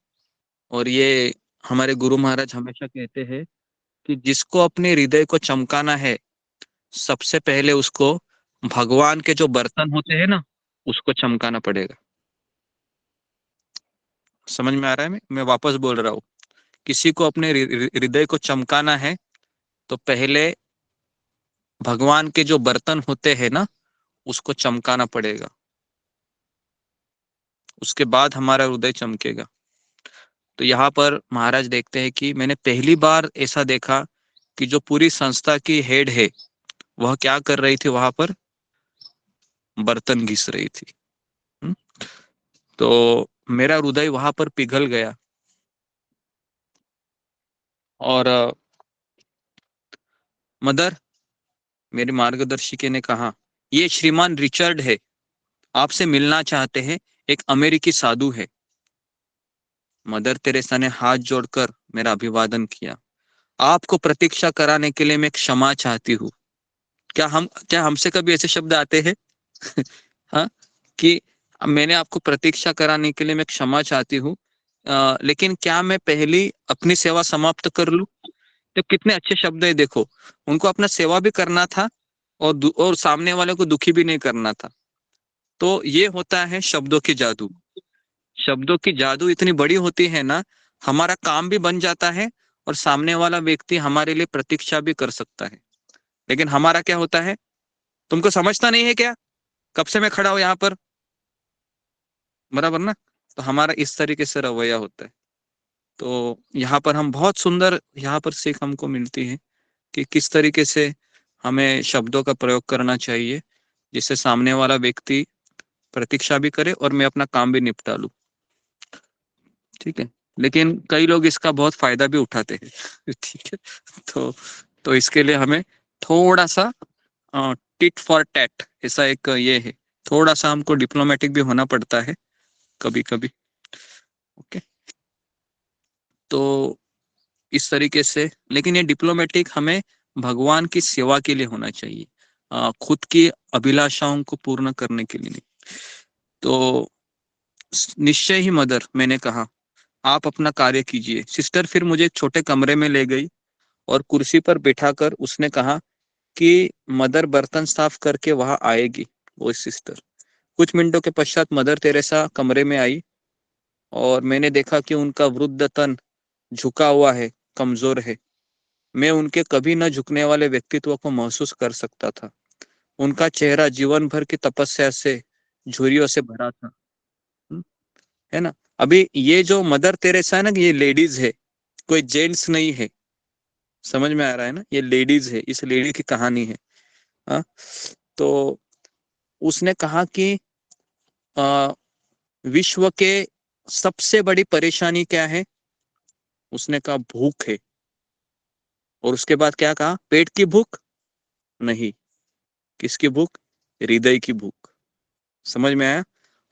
और ये हमारे गुरु महाराज हमेशा कहते हैं कि जिसको अपने हृदय को चमकाना है, सबसे पहले उसको भगवान के जो बर्तन होते हैं ना, उसको चमकाना पड़ेगा। समझ में आ रहा है? मैं वापस बोल रहा हूँ, किसी को अपने हृदय को चमकाना है तो पहले भगवान के जो बर्तन होते हैं ना, उसको चमकाना पड़ेगा। उसके बाद हमारा हृदय चमकेगा। तो यहाँ पर महाराज देखते हैं कि मैंने पहली बार ऐसा देखा कि जो पूरी संस्था की हेड है, वह क्या कर रही थी? वहां पर बर्तन घिस रही थी। तो मेरा हृदय वहां पर पिघल गया। और मदर, मेरी मार्गदर्शिका ने कहा, ये श्रीमान रिचर्ड है, आपसे मिलना चाहते हैं, एक अमेरिकी साधु है। मदर तेरेसा ने हाथ जोड़कर मेरा अभिवादन किया। आपको प्रतीक्षा कराने के लिए मैं क्षमा चाहती हूँ। क्या हमसे कभी ऐसे शब्द आते हैं? हाँ, कि मैंने आपको प्रतीक्षा कराने के लिए मैं क्षमा चाहती हूँ, लेकिन क्या मैं पहली अपनी सेवा समाप्त कर लूं? तो कितने अच्छे शब्द है, देखो। उनको अपना सेवा भी करना था और सामने वाले को दुखी भी नहीं करना था। तो ये होता है शब्दों की जादू। शब्दों की जादू इतनी बड़ी होती है ना, हमारा काम भी बन जाता है और सामने वाला व्यक्ति हमारे लिए प्रतीक्षा भी कर सकता है। लेकिन हमारा क्या होता है? तुमको समझता नहीं है क्या? कब से मैं खड़ा हूं यहाँ पर, बराबर ना? तो हमारा इस तरीके से रवैया होता है। तो यहाँ पर हम बहुत सुंदर, यहाँ पर सीख हमको मिलती है कि किस तरीके से हमें शब्दों का प्रयोग करना चाहिए, जिससे सामने वाला व्यक्ति प्रतीक्षा भी करे और मैं अपना काम भी निपटा लूं। ठीक है। लेकिन कई लोग इसका बहुत फायदा भी उठाते हैं। ठीक है। तो इसके लिए हमें थोड़ा सा टिट फॉर टैट, ऐसा एक ये है, थोड़ा सा हमको डिप्लोमेटिक भी होना पड़ता है कभी कभी। ओके। तो इस तरीके से, लेकिन ये डिप्लोमेटिक हमें भगवान की सेवा के लिए होना चाहिए, खुद की अभिलाषाओं को पूर्ण करने के लिए नहीं। तो निश्चय ही मदर, मैंने कहा, आप अपना कार्य कीजिए। सिस्टर फिर मुझे एक छोटे कमरे में ले गई और कुर्सी पर बिठाकर उसने कहा कि मदर बर्तन साफ करके वहां आएगी। वो सिस्टर कुछ मिनटों के पश्चात मदर तेरेसा कमरे में आई और मैंने देखा कि उनका वृद्ध तन झुका हुआ है, कमजोर है। मैं उनके कभी न झुकने वाले व्यक्तित्व को महसूस कर सकता था। उनका चेहरा जीवन भर की तपस्या से, झुर्रियों से भरा था। है ना। अभी ये जो मदर तेरेसा है ना, ये लेडीज है, कोई जेंट्स नहीं है। समझ में आ रहा है ना? ये लेडीज है, इस लेडी की कहानी है। हाँ। तो उसने कहा कि विश्व के सबसे बड़ी परेशानी क्या है? उसने कहा भूख है। और उसके बाद क्या कहा? पेट की भूख नहीं। किसकी भूख? हृदय की भूख। समझ में आया?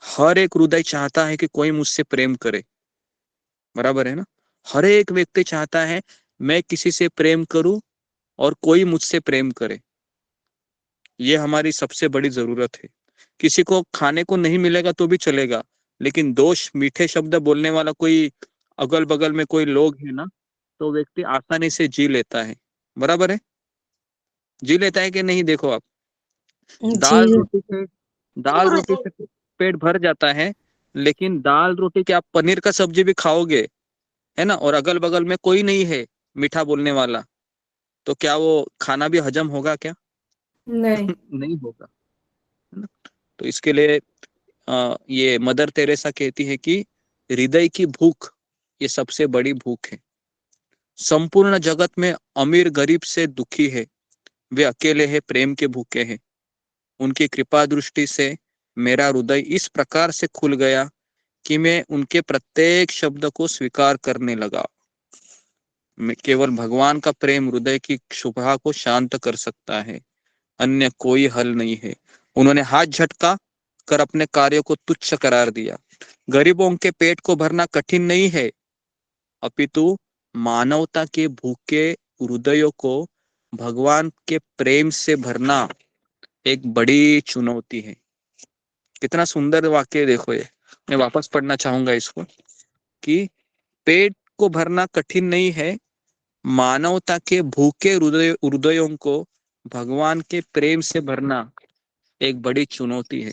हर एक हृदय चाहता है कि कोई मुझसे प्रेम करे, बराबर है ना? हर एक व्यक्ति चाहता है मैं किसी से प्रेम करूं और कोई मुझसे प्रेम करे। ये हमारी सबसे बड़ी जरूरत है। किसी को खाने को नहीं मिलेगा तो भी चलेगा, लेकिन दोष मीठे शब्द बोलने वाला कोई अगल बगल में कोई लोग है ना, तो व्यक्ति आसानी से जी लेता है, बराबर है। जी लेता है कि नहीं? देखो आप, जी दाल रोटी से पेट भर जाता है, लेकिन दाल रोटी के आप पनीर का सब्जी भी खाओगे, है ना, और अगल बगल में कोई नहीं है मीठा बोलने वाला, तो क्या वो खाना भी हजम होगा क्या? नहीं। नहीं होगा, है ना। तो इसके लिए ये मदर तेरेसा कहती है कि हृदय की भूख ये सबसे बड़ी भूख है। संपूर्ण जगत में अमीर गरीब से दुखी है, वे अकेले हैं, प्रेम के भूखे हैं। उनकी कृपा दृष्टि से मेरा हृदय इस प्रकार से खुल गया कि मैं उनके प्रत्येक शब्द को स्वीकार करने लगा। मैं केवल भगवान का प्रेम हृदय की क्षुभा को शांत कर सकता है, अन्य कोई हल नहीं है। उन्होंने हाथ झटका कर अपने कार्य को तुच्छ करार दिया। गरीबों के पेट को भरना कठिन नहीं है, अपितु मानवता के भूखे हृदयों को भगवान के प्रेम से भरना एक बड़ी चुनौती है। कितना सुंदर वाक्य देखो ये, मैं वापस पढ़ना चाहूंगा इसको कि पेट को भरना कठिन नहीं है, मानवता के भूखे हृदयों को भगवान के प्रेम से भरना एक बड़ी चुनौती है।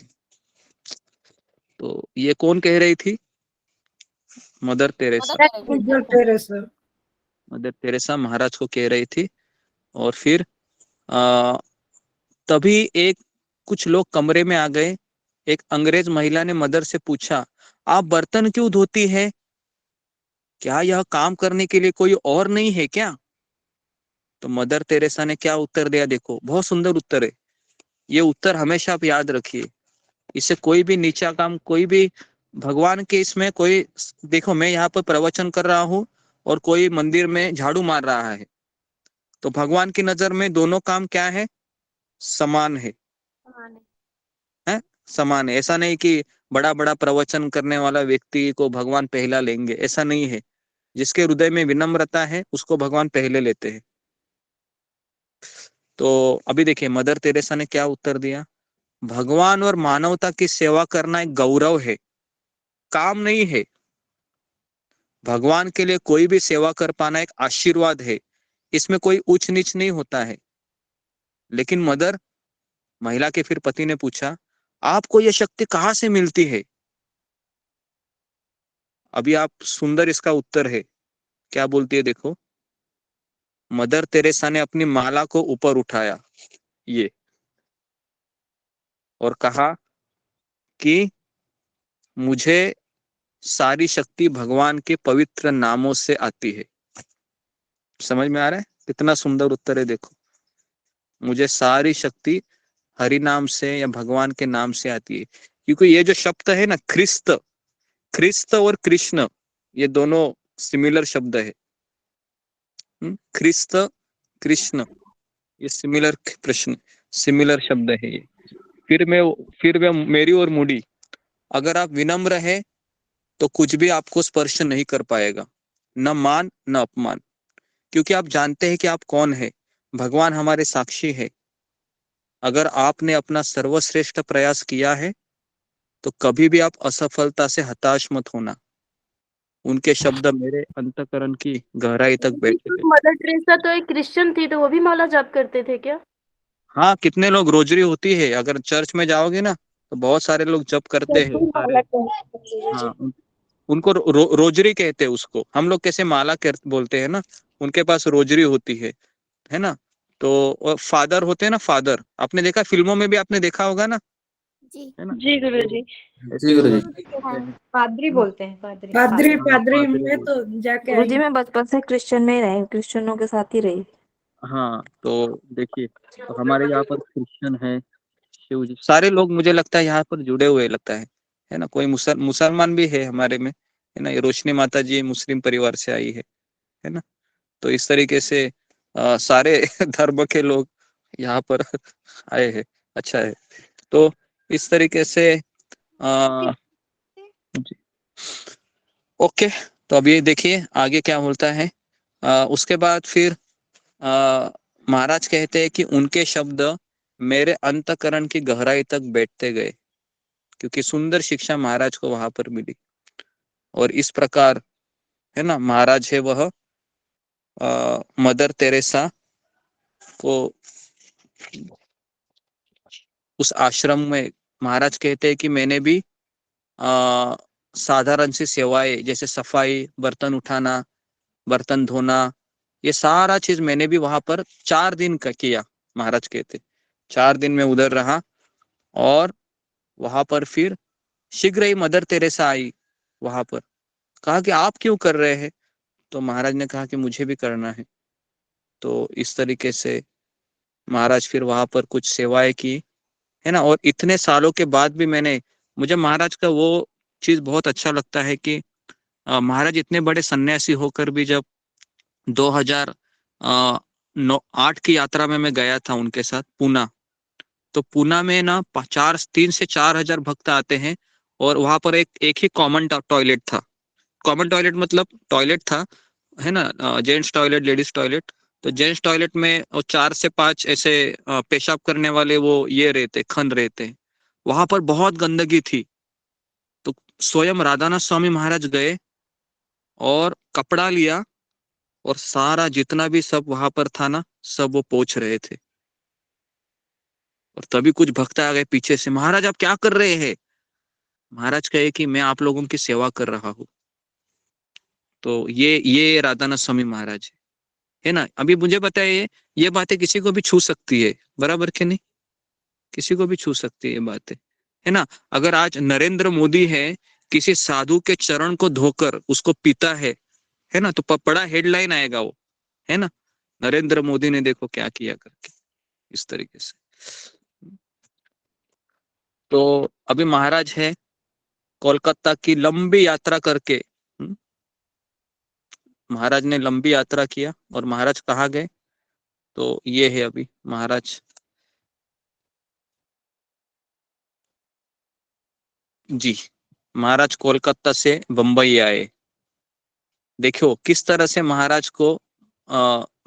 तो ये कौन कह रही थी? Mother Teresa. Mother Teresa. Mother Teresa महाराज को कह रही थी। और फिर आ, तभी कुछ लोग कमरे में आ गए। एक अंग्रेज महिला ने मदर से पूछा, आप बर्तन क्यों धोती है? क्या यह काम करने के लिए कोई और नहीं है क्या? तो मदर तेरेसा ने क्या उत्तर दिया? देखो, बहुत सुंदर उत्तर है ये। उत्तर हमेशा आप याद रखिए। इससे कोई भी नीचा काम, कोई भी भगवान के इसमें कोई, देखो मैं यहाँ पर प्रवचन कर रहा हूँ और कोई मंदिर में झाड़ू मार रहा है, तो भगवान की नजर में दोनों काम क्या है? समान है, हैं? समान है। ऐसा नहीं कि बड़ा बड़ा प्रवचन करने वाला व्यक्ति को भगवान पहला लेंगे, ऐसा नहीं है। जिसके हृदय में विनम्रता है उसको भगवान पहले लेते हैं। तो अभी देखिए मदर तेरेसा ने क्या उत्तर दिया। भगवान और मानवता की सेवा करना एक गौरव है, काम नहीं है। भगवान के लिए कोई भी सेवा कर पाना एक आशीर्वाद है, इसमें कोई ऊंच नीच नहीं होता है। लेकिन महिला के फिर पति ने पूछा, आपको यह शक्ति कहाँ से मिलती है? अभी आप सुंदर इसका उत्तर है, क्या बोलती है देखो। मदर तेरेसा ने अपनी माला को ऊपर उठाया ये और कहा कि मुझे सारी शक्ति भगवान के पवित्र नामों से आती है। समझ में आ रहा है? कितना सुंदर उत्तर है देखो। मुझे सारी शक्ति हरि नाम से या भगवान के नाम से आती है। क्योंकि ये जो शब्द है ना, ख्रिस्त और कृष्ण, ये दोनों सिमिलर शब्द है। ख्रिस्त कृष्ण, ये सिमिलर शब्द है ये। फिर वे मेरी और मुड़ी, अगर आप विनम्र है तो कुछ भी आपको स्पर्श नहीं कर पाएगा, न मान न अपमान, क्योंकि आप जानते हैं कि आप कौन है। भगवान हमारे साक्षी है। अगर आपने अपना सर्वश्रेष्ठ प्रयास किया है तो कभी भी आप असफलता से हताश मत होना। उनके शब्द मेरे अंतकरण की गहराई तक बैठे थे। मदर टेरेसा तो एक क्रिश्चियन थी, तो वो भी माला जाप करते थे क्या? हाँ, कितने लोग रोजरी होती है, अगर चर्च में जाओगे ना तो बहुत सारे लोग जप करते हैं सारे। हाँ, उनको रोजरी कहते हैं उसको। हम लोग कैसे माला बोलते हैं ना, उनके पास रोजरी होती है ना। तो फादर होते हैं ना, फादर आपने देखा, फिल्मों में भी आपने देखा होगा ना, है ना। जी गुरुजी। ऐसे ही पादरी बोलते हैं, पादरी। पादरी हाँ, पादरी पादरी में बोलते तो जाके आई। गुरुजी मैं बचपन से क्रिश्चियन में ही रही, क्रिश्चियनों के साथ ही रही। हैं। हाँ, तो देखिए, तो हमारे यहाँ पर क्रिश्चियन है, शिव जी, सारे लोग मुझे लगता है यहाँ पर जुड़े हुए लगता है ना। कोई मुसलमान भी है हमारे में, है ना। ये रोशनी माता जी मुस्लिम परिवार से आई है ना। तो इस तरीके से सारे धर्म के लोग यहाँ पर आए हैं। अच्छा है। तो इस तरीके से जी, ओके। तो अब ये देखिए आगे क्या होता है। उसके बाद फिर महाराज कहते हैं कि उनके शब्द मेरे अंतकरण की गहराई तक बैठते गए, क्योंकि सुंदर शिक्षा महाराज को वहां पर मिली। और इस प्रकार, है ना, महाराज है वह मदर तेरेसा को उस आश्रम में महाराज कहते हैं कि मैंने भी साधारण सी सेवाएं जैसे सफाई, बर्तन उठाना, बर्तन धोना, ये सारा चीज मैंने भी वहां पर 4 दिन का किया। महाराज कहते 4 दिन में उधर रहा और वहां पर फिर शीघ्र ही मदर तेरेसा आई वहां पर। कहा कि आप क्यों कर रहे हैं? तो महाराज ने कहा कि मुझे भी करना है। तो इस तरीके से महाराज फिर वहां पर कुछ सेवाएं की, है ना। और इतने सालों के बाद भी मुझे महाराज का वो चीज बहुत अच्छा लगता है कि महाराज इतने बड़े सन्यासी होकर भी जब 2008 की यात्रा में मैं गया था उनके साथ पूना, तो पूना में ना 3 से 4 हजार भक्त आते हैं और वहां पर एक ही कॉमन टॉयलेट था। कॉमन टॉयलेट मतलब टॉयलेट था, है ना, जेंट्स टॉयलेट, लेडीज टॉयलेट। तो जेंट्स टॉयलेट में 4 से 5 ऐसे पेशाब करने वाले वो ये रहते, खन रहते। वहां पर बहुत गंदगी थी। तो स्वयं राधानाथ स्वामी महाराज गए और कपड़ा लिया और सारा जितना भी सब वहां पर था ना, सब वो पोंछ रहे थे। और तभी कुछ भक्त आ गए पीछे से, महाराज आप क्या कर रहे हैं? महाराज कहे कि मैं आप लोगों की सेवा कर रहा हूँ। तो ये राधानाथ स्वामी महाराज है ना। अभी मुझे बताइए, ये बातें किसी को भी छू सकती है, बराबर कि नहीं? किसी को भी छू सकती है ये बातें, है ना। अगर आज नरेंद्र मोदी है, किसी साधु के चरण को धोकर उसको पीता है ना, तो बड़ा हेडलाइन आएगा वो, है ना। नरेंद्र मोदी ने देखो क्या किया करके, इस तरीके से। तो अभी महाराज है कोलकाता की लंबी यात्रा करके, महाराज ने लंबी यात्रा किया। और महाराज कहाँ गए? तो ये है अभी महाराज जी, महाराज कोलकाता से बंबई आए। देखो किस तरह से महाराज को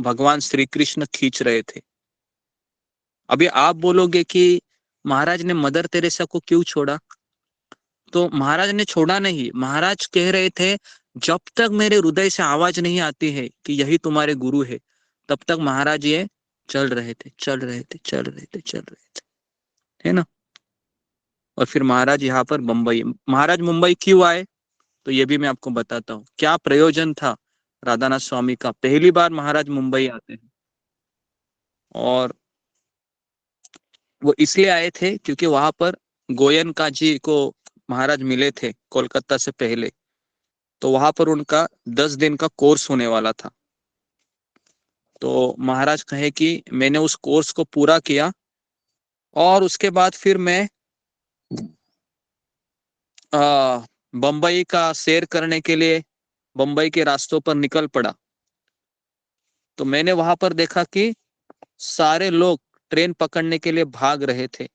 भगवान श्री कृष्ण खींच रहे थे। अभी आप बोलोगे कि महाराज ने मदर तेरेसा को क्यों छोड़ा? तो महाराज ने छोड़ा नहीं, महाराज कह रहे थे जब तक मेरे हृदय से आवाज नहीं आती है कि यही तुम्हारे गुरु है, तब तक महाराज ये चल रहे थे, चल रहे थे, चल रहे थे, चल रहे थे, है ना। और फिर महाराज यहाँ पर मुंबई, महाराज मुंबई क्यों आए? तो ये भी मैं आपको बताता हूँ क्या प्रयोजन था राधानाथ स्वामी का। पहली बार महाराज मुंबई आते हैं और वो इसलिए आए थे क्योंकि वहां पर गोयनका जी को महाराज मिले थे कोलकाता से पहले। तो वहां पर उनका 10 दिन का कोर्स होने वाला था। तो महाराज कहे कि मैंने उस कोर्स को पूरा किया और उसके बाद फिर मैं बम्बई का सैर करने के लिए बम्बई के रास्तों पर निकल पड़ा। तो मैंने वहां पर देखा कि सारे लोग ट्रेन पकड़ने के लिए भाग रहे थे।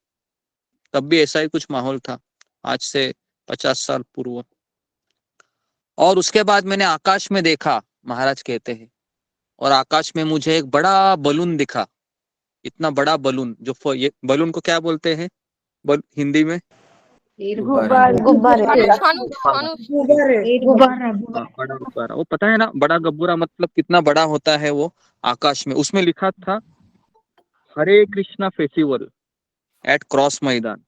तब भी ऐसा ही कुछ माहौल था, आज से 50 साल पूर्व। और उसके बाद मैंने आकाश में देखा, महाराज कहते हैं, और आकाश में मुझे एक बड़ा बलून दिखा। इतना बड़ा बलून, जो ये बलून को क्या बोलते हैं हिंदी में? गुब्बारे बड़ा गुब्बारा, वो पता है ना, बड़ा गब्बूरा मतलब कितना बड़ा होता है वो आकाश में। उसमें लिखा था हरे कृष्णा फेस्टिवल एट क्रॉस मैदान,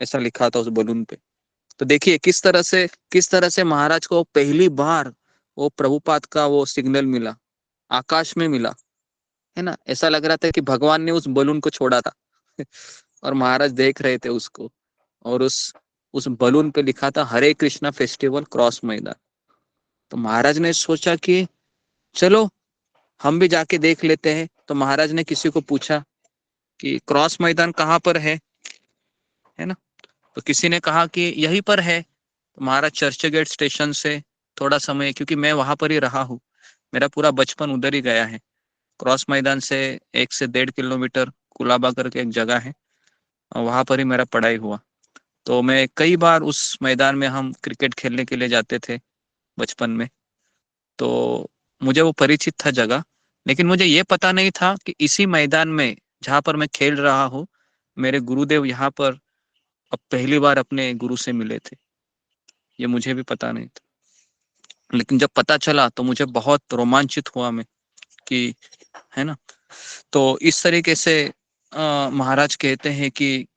ऐसा लिखा था उस बलून पे। तो देखिए किस तरह से महाराज को पहली बार वो प्रभुपाद का वो सिग्नल मिला, आकाश में मिला, है ना। ऐसा लग रहा था कि भगवान ने उस बलून को छोड़ा था और महाराज देख रहे थे उसको। और उस बलून पे लिखा था हरे कृष्णा फेस्टिवल क्रॉस मैदान। तो महाराज ने सोचा कि चलो हम भी जाके देख लेते हैं। तो महाराज ने किसी को पूछा कि क्रॉस मैदान कहाँ पर है ना। तो किसी ने कहा कि यहीं पर है। तो महाराज चर्चगेट स्टेशन से थोड़ा समय, क्योंकि मैं वहां पर ही रहा हूँ, मेरा पूरा बचपन उधर ही गया है। क्रॉस मैदान से 1 से 1.5 किलोमीटर कुलाबा करके एक जगह है, वहां पर ही मेरा पढ़ाई हुआ। तो मैं कई बार उस मैदान में हम क्रिकेट खेलने के लिए जाते थे बचपन में। तो मुझे वो परिचित था जगह, लेकिन मुझे ये पता नहीं था कि इसी मैदान में जहाँ पर मैं खेल रहा हूँ, मेरे गुरुदेव यहाँ पर अब पहली बार अपने गुरु से मिले थे। ये मुझे भी पता नहीं था, लेकिन जब पता चला तो मुझे बहुत रोमांचित हुआ मैं कि, है ना। तो इस तरीके से महाराज कहते हैं कि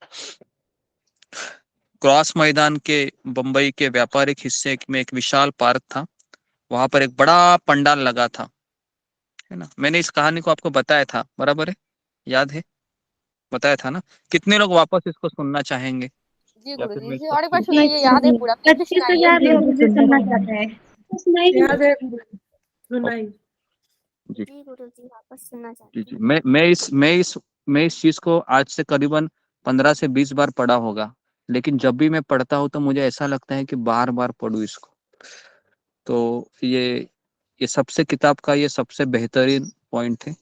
क्रॉस मैदान के बंबई के व्यापारिक हिस्से में एक विशाल पार्क था। वहां पर एक बड़ा पंडाल लगा था, है ना। मैंने इस कहानी को आपको बताया था, बराबर है, याद है, बताया था ना। कितने लोग वापस इसको सुनना चाहेंगे? जी या गुरु फिर जी, मैं जी इसको और एक बार सुनाइए, याद है पूरा, प्लीज 25,000 सुनाइए। लोग मुझे सुनना चाहते हैं। याद है सुनाई। जी जी गुरु जी, वापस सुनना जी चाहते जी हैं। मैं इस चीज को आज से करीबन 15 से 20 बार पढ़ा होगा, लेकिन जब भी मैं पढ़ता हूँ तो मुझे ऐसा लगता है कि बार बार पढ़ूं इसको। तो ये सबसे किताब का ये सबसे बेहतरीन पॉइंट है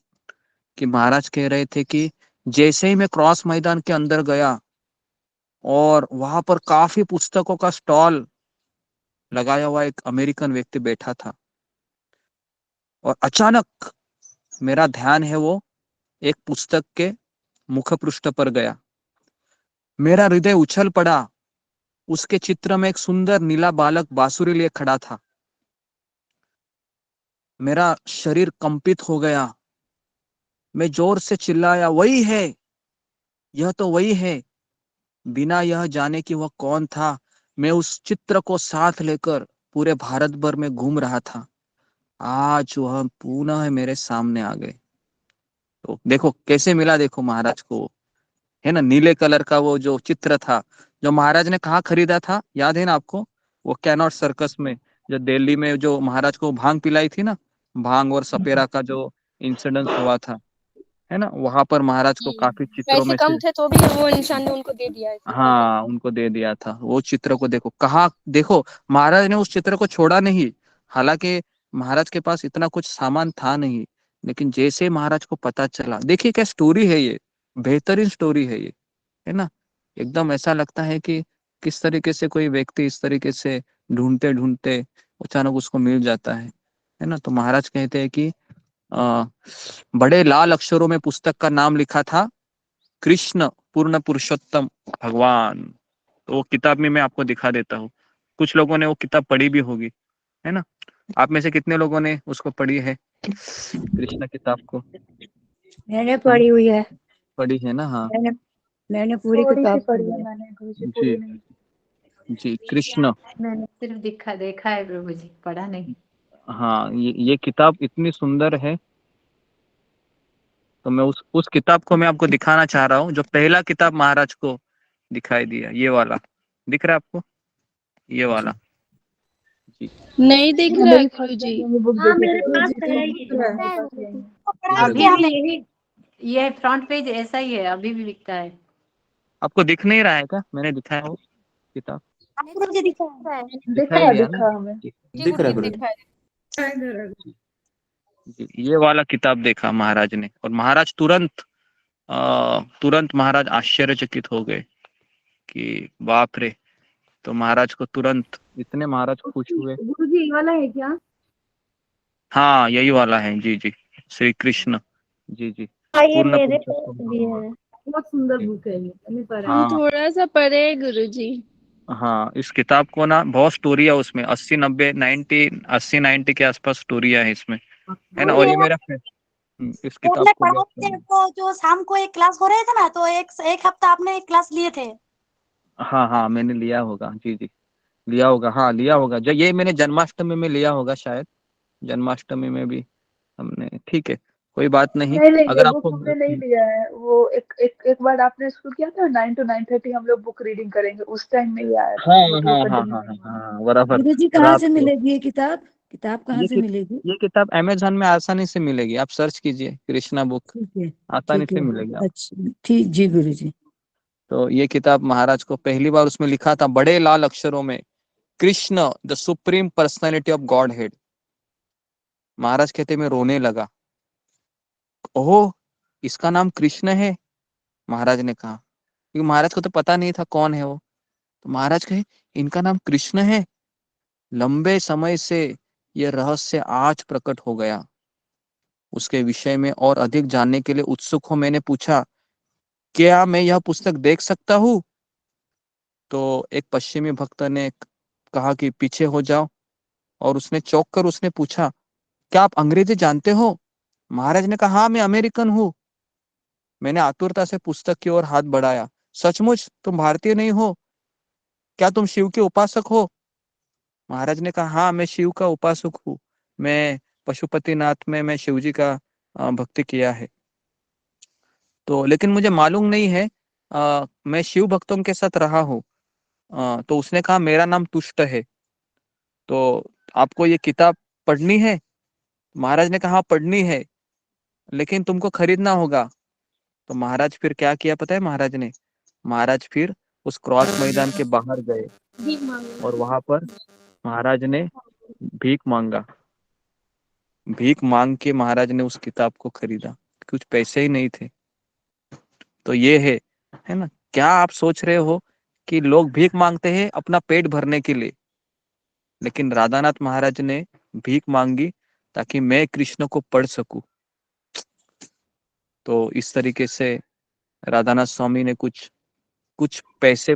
कि महाराज कह रहे थे कि जैसे ही मैं क्रॉस मैदान के अंदर गया और वहां पर काफी पुस्तकों का स्टॉल लगाया हुआ एक अमेरिकन व्यक्ति बैठा था, और अचानक मेरा ध्यान है वो एक पुस्तक के मुख पृष्ठ पर गया। मेरा हृदय उछल पड़ा। उसके चित्र में एक सुंदर नीला बालक बांसुरी लिए खड़ा था। मेरा शरीर कंपित हो गया। मैं जोर से चिल्लाया, वही है, यह तो वही है। बिना यह जाने कि वह कौन था, मैं उस चित्र को साथ लेकर पूरे भारत भर में घूम रहा था। आज वह पुनः मेरे सामने आ गए। तो देखो कैसे मिला, देखो महाराज को, है ना। नीले कलर का वो जो चित्र था, जो महाराज ने कहाँ खरीदा था, याद है ना आपको? वो कैनॉट सर्कस में, जो दिल्ली में जो महाराज को भांग पिलाई थी ना, भांग और सपेरा का जो इंसिडेंस हुआ था, है ना, वहां पर महाराज को काफी चित्रों पैसे में कम से, थे तो भी वो इंसान ने उनको दे दिया है पहले। हाँ, उनको दे दिया था। वो चित्र को देखो कहाँ, देखो महाराज ने उस चित्र को छोड़ा नहीं। हालांकि महाराज के पास इतना कुछ सामान था नहीं, लेकिन जैसे महाराज को पता चला, देखिए क्या स्टोरी है ये, बेहतरीन स्टोरी है ये, है ना। एकदम ऐसा लगता है कि किस तरीके से कोई व्यक्ति इस तरीके से ढूंढते ढूंढते अचानक उसको मिल जाता है ना। तो महाराज कहते हैं कि आ, बड़े लाल अक्षरों में पुस्तक का नाम लिखा था, कृष्ण पूर्ण पुरुषोत्तम भगवान। तो वो किताब में मैं आपको दिखा देता हूँ। कुछ लोगों ने वो किताब पढ़ी भी होगी, है ना। आप में से कितने लोगों ने उसको पढ़ी है, कृष्ण किताब को? मैंने पढ़ी हुई है। पढ़ी है ना, हाँ। मैंने मैंने पूरी थोड़ी सी किताब पढ़ी पढ़ी है है। मैंने, गुरुजी जी पूरी नहीं। जी, कृष्ण, मैंने सिर्फ देखा है प्रभु जी, पढ़ा नहीं। हाँ, ये किताब इतनी सुंदर है। तो मैं उस किताब को मैं आपको दिखाना चाह रहा हूँ, जो पहला किताब महाराज को दिखाई दिया, ये वाला दिख रहा है आपको, ये वाला। जी नहीं दिख रहा है मेरी फर्स्ट गुरुजी। टाइम ये बुक हाँ देखी मेरे थी, पास गुरुजी है तो ये। मेरे पास यही है। अभी भी यही, ये फ्रंट पेज ऐसा ही है, अभी भी बिकता है। आपको दिख नहीं रहा है क्या? मैंने दिखाया वो किताब, गुरु जी दिखा है। दिखाई दिया ना? दिखा हमें। जी दिख रहा है गुरु दिखा है। इधर है। जी, ये वाला किताब देखा महाराज ने, और महाराज तुरंत महाराज आश्चर्यचकित हो गए कि बाप रे। तो महाराज को तुरंत, इतने महाराज खुश हुए। गुरुजी ये वाला है क्या? हाँ, यही वाला है, जी जी, श्री कृष्ण, जी जी, हाँ ये पूर्ण मेरे पास पुरुषोत्तम भी भगवान। है। बहुत सुंदर जी, बुक है ये, मैंने पढ़ा है। हम हाँ थोड़ा सा पढ़े हैं गुरुजी। हाँ, इस किताब को ना बहुत स्टोरी है उसमें, 80 90 के आसपास स्टोरियां है इसमें, है ना। और ये मेरा इस स्कूल किताब में को पढ़ाते थे तो जो शाम को एक क्लास हो रहे थे ना, तो एक हफ्ता आपने एक क्लास लिए थे। हाँ हाँ, मैंने लिया होगा, जी जी, लिया होगा, हाँ लिया होगा। जो ये मैंने जन्माष्टमी में लिया होगा शायद, जन्माष्टमी में भी हमने, ठीक है, कोई बात नहीं। नहीं नहीं, ये अगर बुक आपको, हमने नहीं लिया है। वो एक बार आपने इसको किया था 9 to 9:30 हम लोग बुक रीडिंग करेंगे, उस टाइम में ये आया था, हाँ बट वो हाँ हाँ कंटिन्यू हाँ नहीं हुआ। हाँ, बराबर। गुरु जी कहाँ रात से को मिलेगी ये किताब? किताब कहाँ ये से कि, मिलेगी? ये किताब अमेजोन में आसानी से मिलेगी, आप सर्च कीजिए कृष्णा बुक, ठीक है। आसानी ठीक से है। मिलेगी आप। अच्छा ठीक, जी गुरु जी। तो ये किताब महाराज को पहली बार उसमें लिखा था बड़े लाल अक्षरों में, Krishna the supreme personality of Godhead. महाराज कहते मैं रोने लगा। ओह, इसका नाम कृष्ण है, महाराज ने कहा, क्योंकि महाराज को तो पता नहीं था कौन है वो। तो महाराज कहे इनका नाम कृष्ण है। लंबे समय से यह रहस्य आज प्रकट हो गया। उसके विषय में और अधिक जानने के लिए उत्सुक हो मैंने पूछा, क्या मैं यह पुस्तक देख सकता हूँ? तो एक पश्चिमी भक्त ने कहा कि पीछे हो जाओ, और उसने चौंक कर उसने पूछा, क्या आप अंग्रेजी जानते हो? महाराज ने कहा, हाँ मैं अमेरिकन हूँ। मैंने आतुरता से पुस्तक की ओर हाथ बढ़ाया। सचमुच तुम भारतीय नहीं हो? क्या तुम शिव के उपासक हो? महाराज ने कहा, हाँ मैं शिव का उपासक हूँ। मैं पशुपतिनाथ में मैं शिव जी का भक्ति किया है। तो लेकिन मुझे मालूम नहीं है, मैं शिव भक्तों के साथ रहा हूँ। तो उसने कहा, मेरा नाम तुष्ट है। तो आपको ये किताब पढ़नी है? महाराज ने कहा, हाँ पढ़नी है, लेकिन तुमको खरीदना होगा। तो महाराज फिर क्या किया पता है महाराज फिर उस क्रॉस मैदान के बाहर गए और वहां पर महाराज ने भीख मांगा। भीख मांग के महाराज ने उस किताब को खरीदा। कुछ पैसे ही नहीं थे। तो ये है ना। क्या आप सोच रहे हो कि लोग भीख मांगते हैं अपना पेट भरने के लिए, लेकिन राधानाथ महाराज ने भीख मांगी ताकि मैं कृष्ण को पढ़ सकूं। तो इस तरीके से राधानाथ स्वामी ने कुछ कुछ पैसे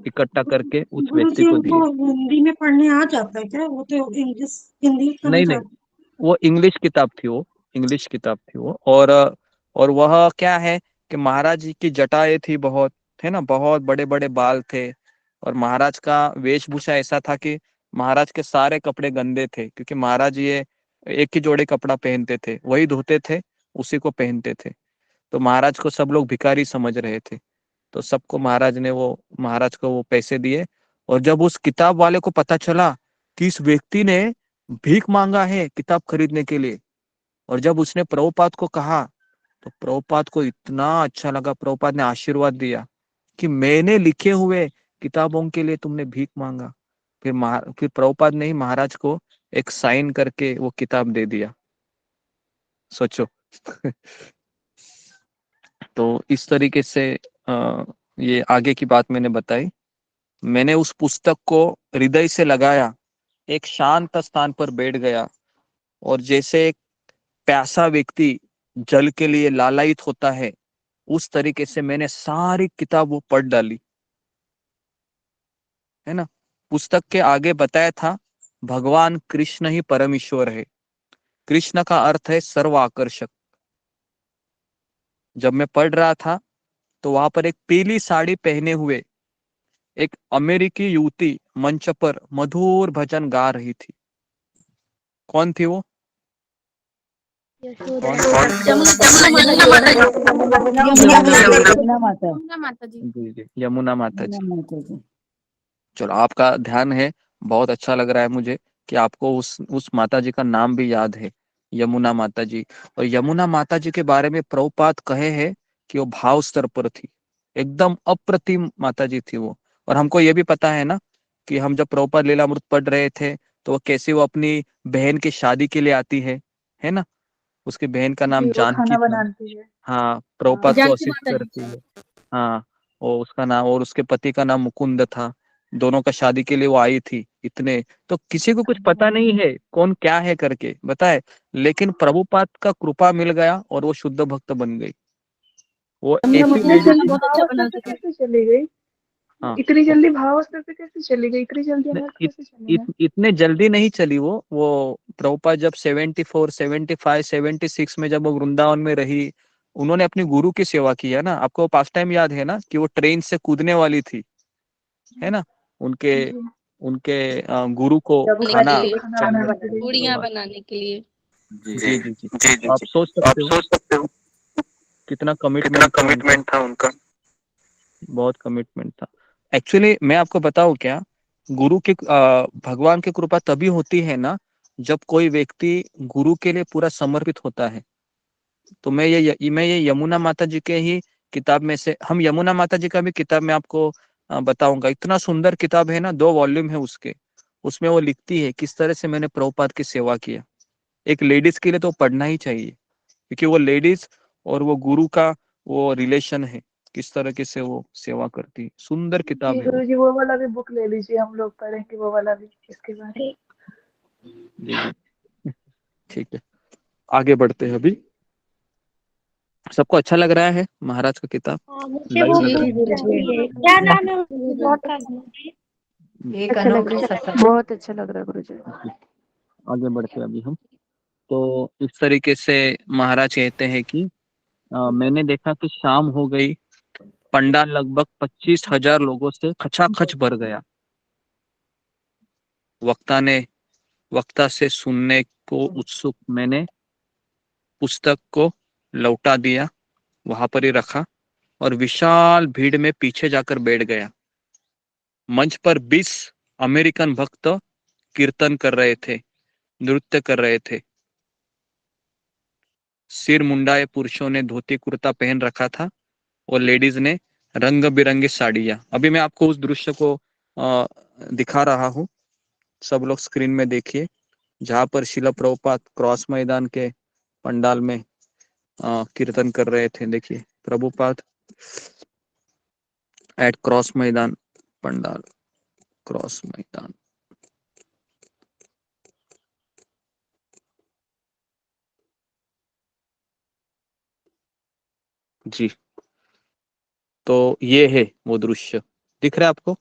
इकट्ठा करके उस गुरु व्यक्ति जी को उनको दिए। हिंदी में पढ़ने आ जाता है क्या? वो तो इंग्लिश हिंदी का नहीं नहीं नहीं, जाता। वो इंग्लिश किताब थी, वो इंग्लिश किताब थी वो। और वह क्या है कि महाराज जी की जटाएं थी बहुत, है ना, बहुत बड़े बड़े बाल थे। और महाराज का वेशभूषा ऐसा था कि महाराज के सारे कपड़े गंदे थे, क्योंकि महाराज ये एक ही जोड़े कपड़ा पहनते थे, वही धोते थे, उसी को पहनते थे। तो महाराज को सब लोग भिखारी समझ रहे थे। तो सबको महाराज को वो पैसे दिए। और जब उस किताब वाले को पता चला कि इस व्यक्ति ने भीख मांगा है किताब खरीदने के लिए, और जब उसने प्रभुपाद को कहा, तो प्रभुपाद को इतना अच्छा लगा। प्रभुपाद ने आशीर्वाद दिया कि मैंने लिखे हुए किताबों के लिए तुमने भीख मांगा। फिर प्रभुपाद ने ही महाराज को एक साइन करके वो किताब दे दिया। सोचो। तो इस तरीके से ये आगे की बात मैंने बताई। मैंने उस पुस्तक को हृदय से लगाया, एक शांत स्थान पर बैठ गया, और जैसे एक प्यासा व्यक्ति जल के लिए लालायित होता है, उस तरीके से मैंने सारी किताब वो पढ़ डाली, है ना। पुस्तक के आगे बताया था, भगवान कृष्ण ही परमेश्वर है। कृष्ण का अर्थ है सर्व आकर्षक। जब मैं पढ़ रहा था तो वहां पर एक पीली साड़ी पहने हुए एक अमेरिकी युवती मंच पर मधुर भजन गा रही थी। कौन थी वो? यमुना माता जी। जी जी, यमुना माता जी। यमुना माता जी। चलो, आपका ध्यान है, बहुत अच्छा लग रहा है मुझे कि आपको उस माता जी का नाम भी याद है, यमुना माता जी। और यमुना माता जी के बारे में प्रभुपाद कहे हैं कि वो भाव स्तर पर थी, एकदम अप्रतिम माता जी थी वो। और हमको ये भी पता है ना कि हम जब प्रभुपाद लीलामृत पढ़ रहे थे, तो वो कैसे वो अपनी बहन की शादी के लिए आती है ना। उसकी बहन का नाम जी वो जानकी खाना था। बनाती है। हाँ, प्रभुपाद को जानकी असिस्ट माता करती जी। है। हाँ, वो उसका नाम, और उसके पति का नाम मुकुंद था। दोनों का शादी के लिए वो आई थी। इतने तो किसी को कुछ पता नहीं है कौन क्या है करके, बताए। लेकिन प्रभुपाद का कृपा मिल गया और वो शुद्ध भक्त बन गई। वो ऐसी इतने लेडी खाना जल्दी थी। बहुत अच्छा भाव स्तर बनाते पे थे। कैसे चली गई? हाँ, इतनी जल्दी भाव स्तर पे कैसे चली गई? इतनी जल्दी नहीं, अनर्थ कैसे चली है? इतने जल्दी नहीं चली वो प्रभुपाद जब 74 75 76 में जब वो वृंदावन में रही, उन्होंने अपनी गुरु की सेवा की है ना। आपको पास्ट टाइम याद है ना कि वो ट्रेन से कूदने वाली थी, है ना। उनके जी उनके गुरु को जब वो बनाने के खाना लिए, खाना चाहिए बनाने था। के लिए। पूड़ियाँ तो बनाने के लिए। जी जी जी, तो आप सोच सकते हो कितना कमिटमेंट था उनका। बहुत कमिटमेंट था। एक्चुअली मैं आपको बताऊं क्या, गुरु की भगवान की कृपा तभी होती है ना जब कोई व्यक्ति गुरु के लिए पूरा समर्पित होता है। तो मैं ये यमुना माता जी के ही किताब में से, हम यमुना माता जी का भी किताब में आपको बताऊंगा। इतना सुंदर किताब है ना, 2 वॉल्यूम है उसके। उसमें वो लिखती है किस तरह से मैंने प्रभुपाद की सेवा किया। एक लेडीज के लिए तो पढ़ना ही चाहिए, क्योंकि वो लेडीज और वो गुरु का वो रिलेशन है, किस तरह से वो सेवा करती है। सुंदर जी किताब है वो। गुरु जी वो वाला भी बुक ले लीजिए, हम लोग पढ़ेंगे वो वाला भी इसके बारे में। जी जी, ठीक है, आगे बढ़ते हैं अभी। सबको अच्छा लग रहा है महाराज का किताब? मुझे लाइव वो लग रहा बुक है? चाहिए। क्या नाम है उस बुक का? एक अच्छा लग अनोखी रहा है, सफर। बहुत अच्छा लग रहा है गुरु जी। आगे बढ़ते हैं अभी हम। तो इस तरीके से महाराज कहते हैं कि मैंने देखा कि शाम हो गई, पंडाल लगभग 25,000 लोगों से खचाखच भर गया। वक्ता से सुनने को उत्सुक मैंने पुस्तक को लौटा दिया, वहां पर ही रखा और विशाल भीड़ में पीछे जाकर बैठ गया। मंच पर 20 अमेरिकन भक्त कीर्तन कर रहे थे, नृत्य कर रहे थे। सिर मुंडाए पुरुषों ने धोती कुर्ता पहन रखा था और लेडीज ने रंग बिरंगी साड़ियां। अभी मैं आपको उस दृश्य को दिखा रहा हूँ, सब लोग स्क्रीन में देखिए, जहां पर शिला प्रभुपाद क्रॉस मैदान के पंडाल में कीर्तन कर रहे थे। देखिए प्रभुपाद एट क्रॉस मैदान पंडाल, क्रॉस मैदान। जी, तो ये है वो दृश्य। दिख रहा है आपको?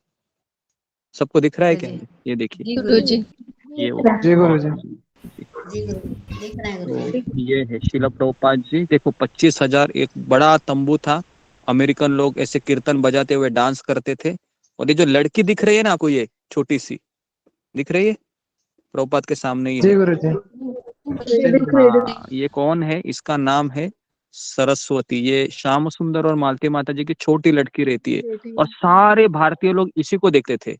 सबको दिख रहा है क्या? ये देखिए, ये वो जी गुरुजी। तो ये है शिला प्रभुपाद जी। देखो 25,000, एक बड़ा तंबू था, अमेरिकन लोग ऐसे कीर्तन बजाते हुए डांस करते थे। और ये जो लड़की दिख रही है ना आपको, ये छोटी सी दिख रही है, प्रभुपाद के सामने ही जी है। गुरुजी। हाँ, ये कौन है? इसका नाम है सरस्वती। ये श्याम सुंदर और मालती माता जी की छोटी लड़की रहती है। और सारे भारतीय लोग इसी को देखते थे,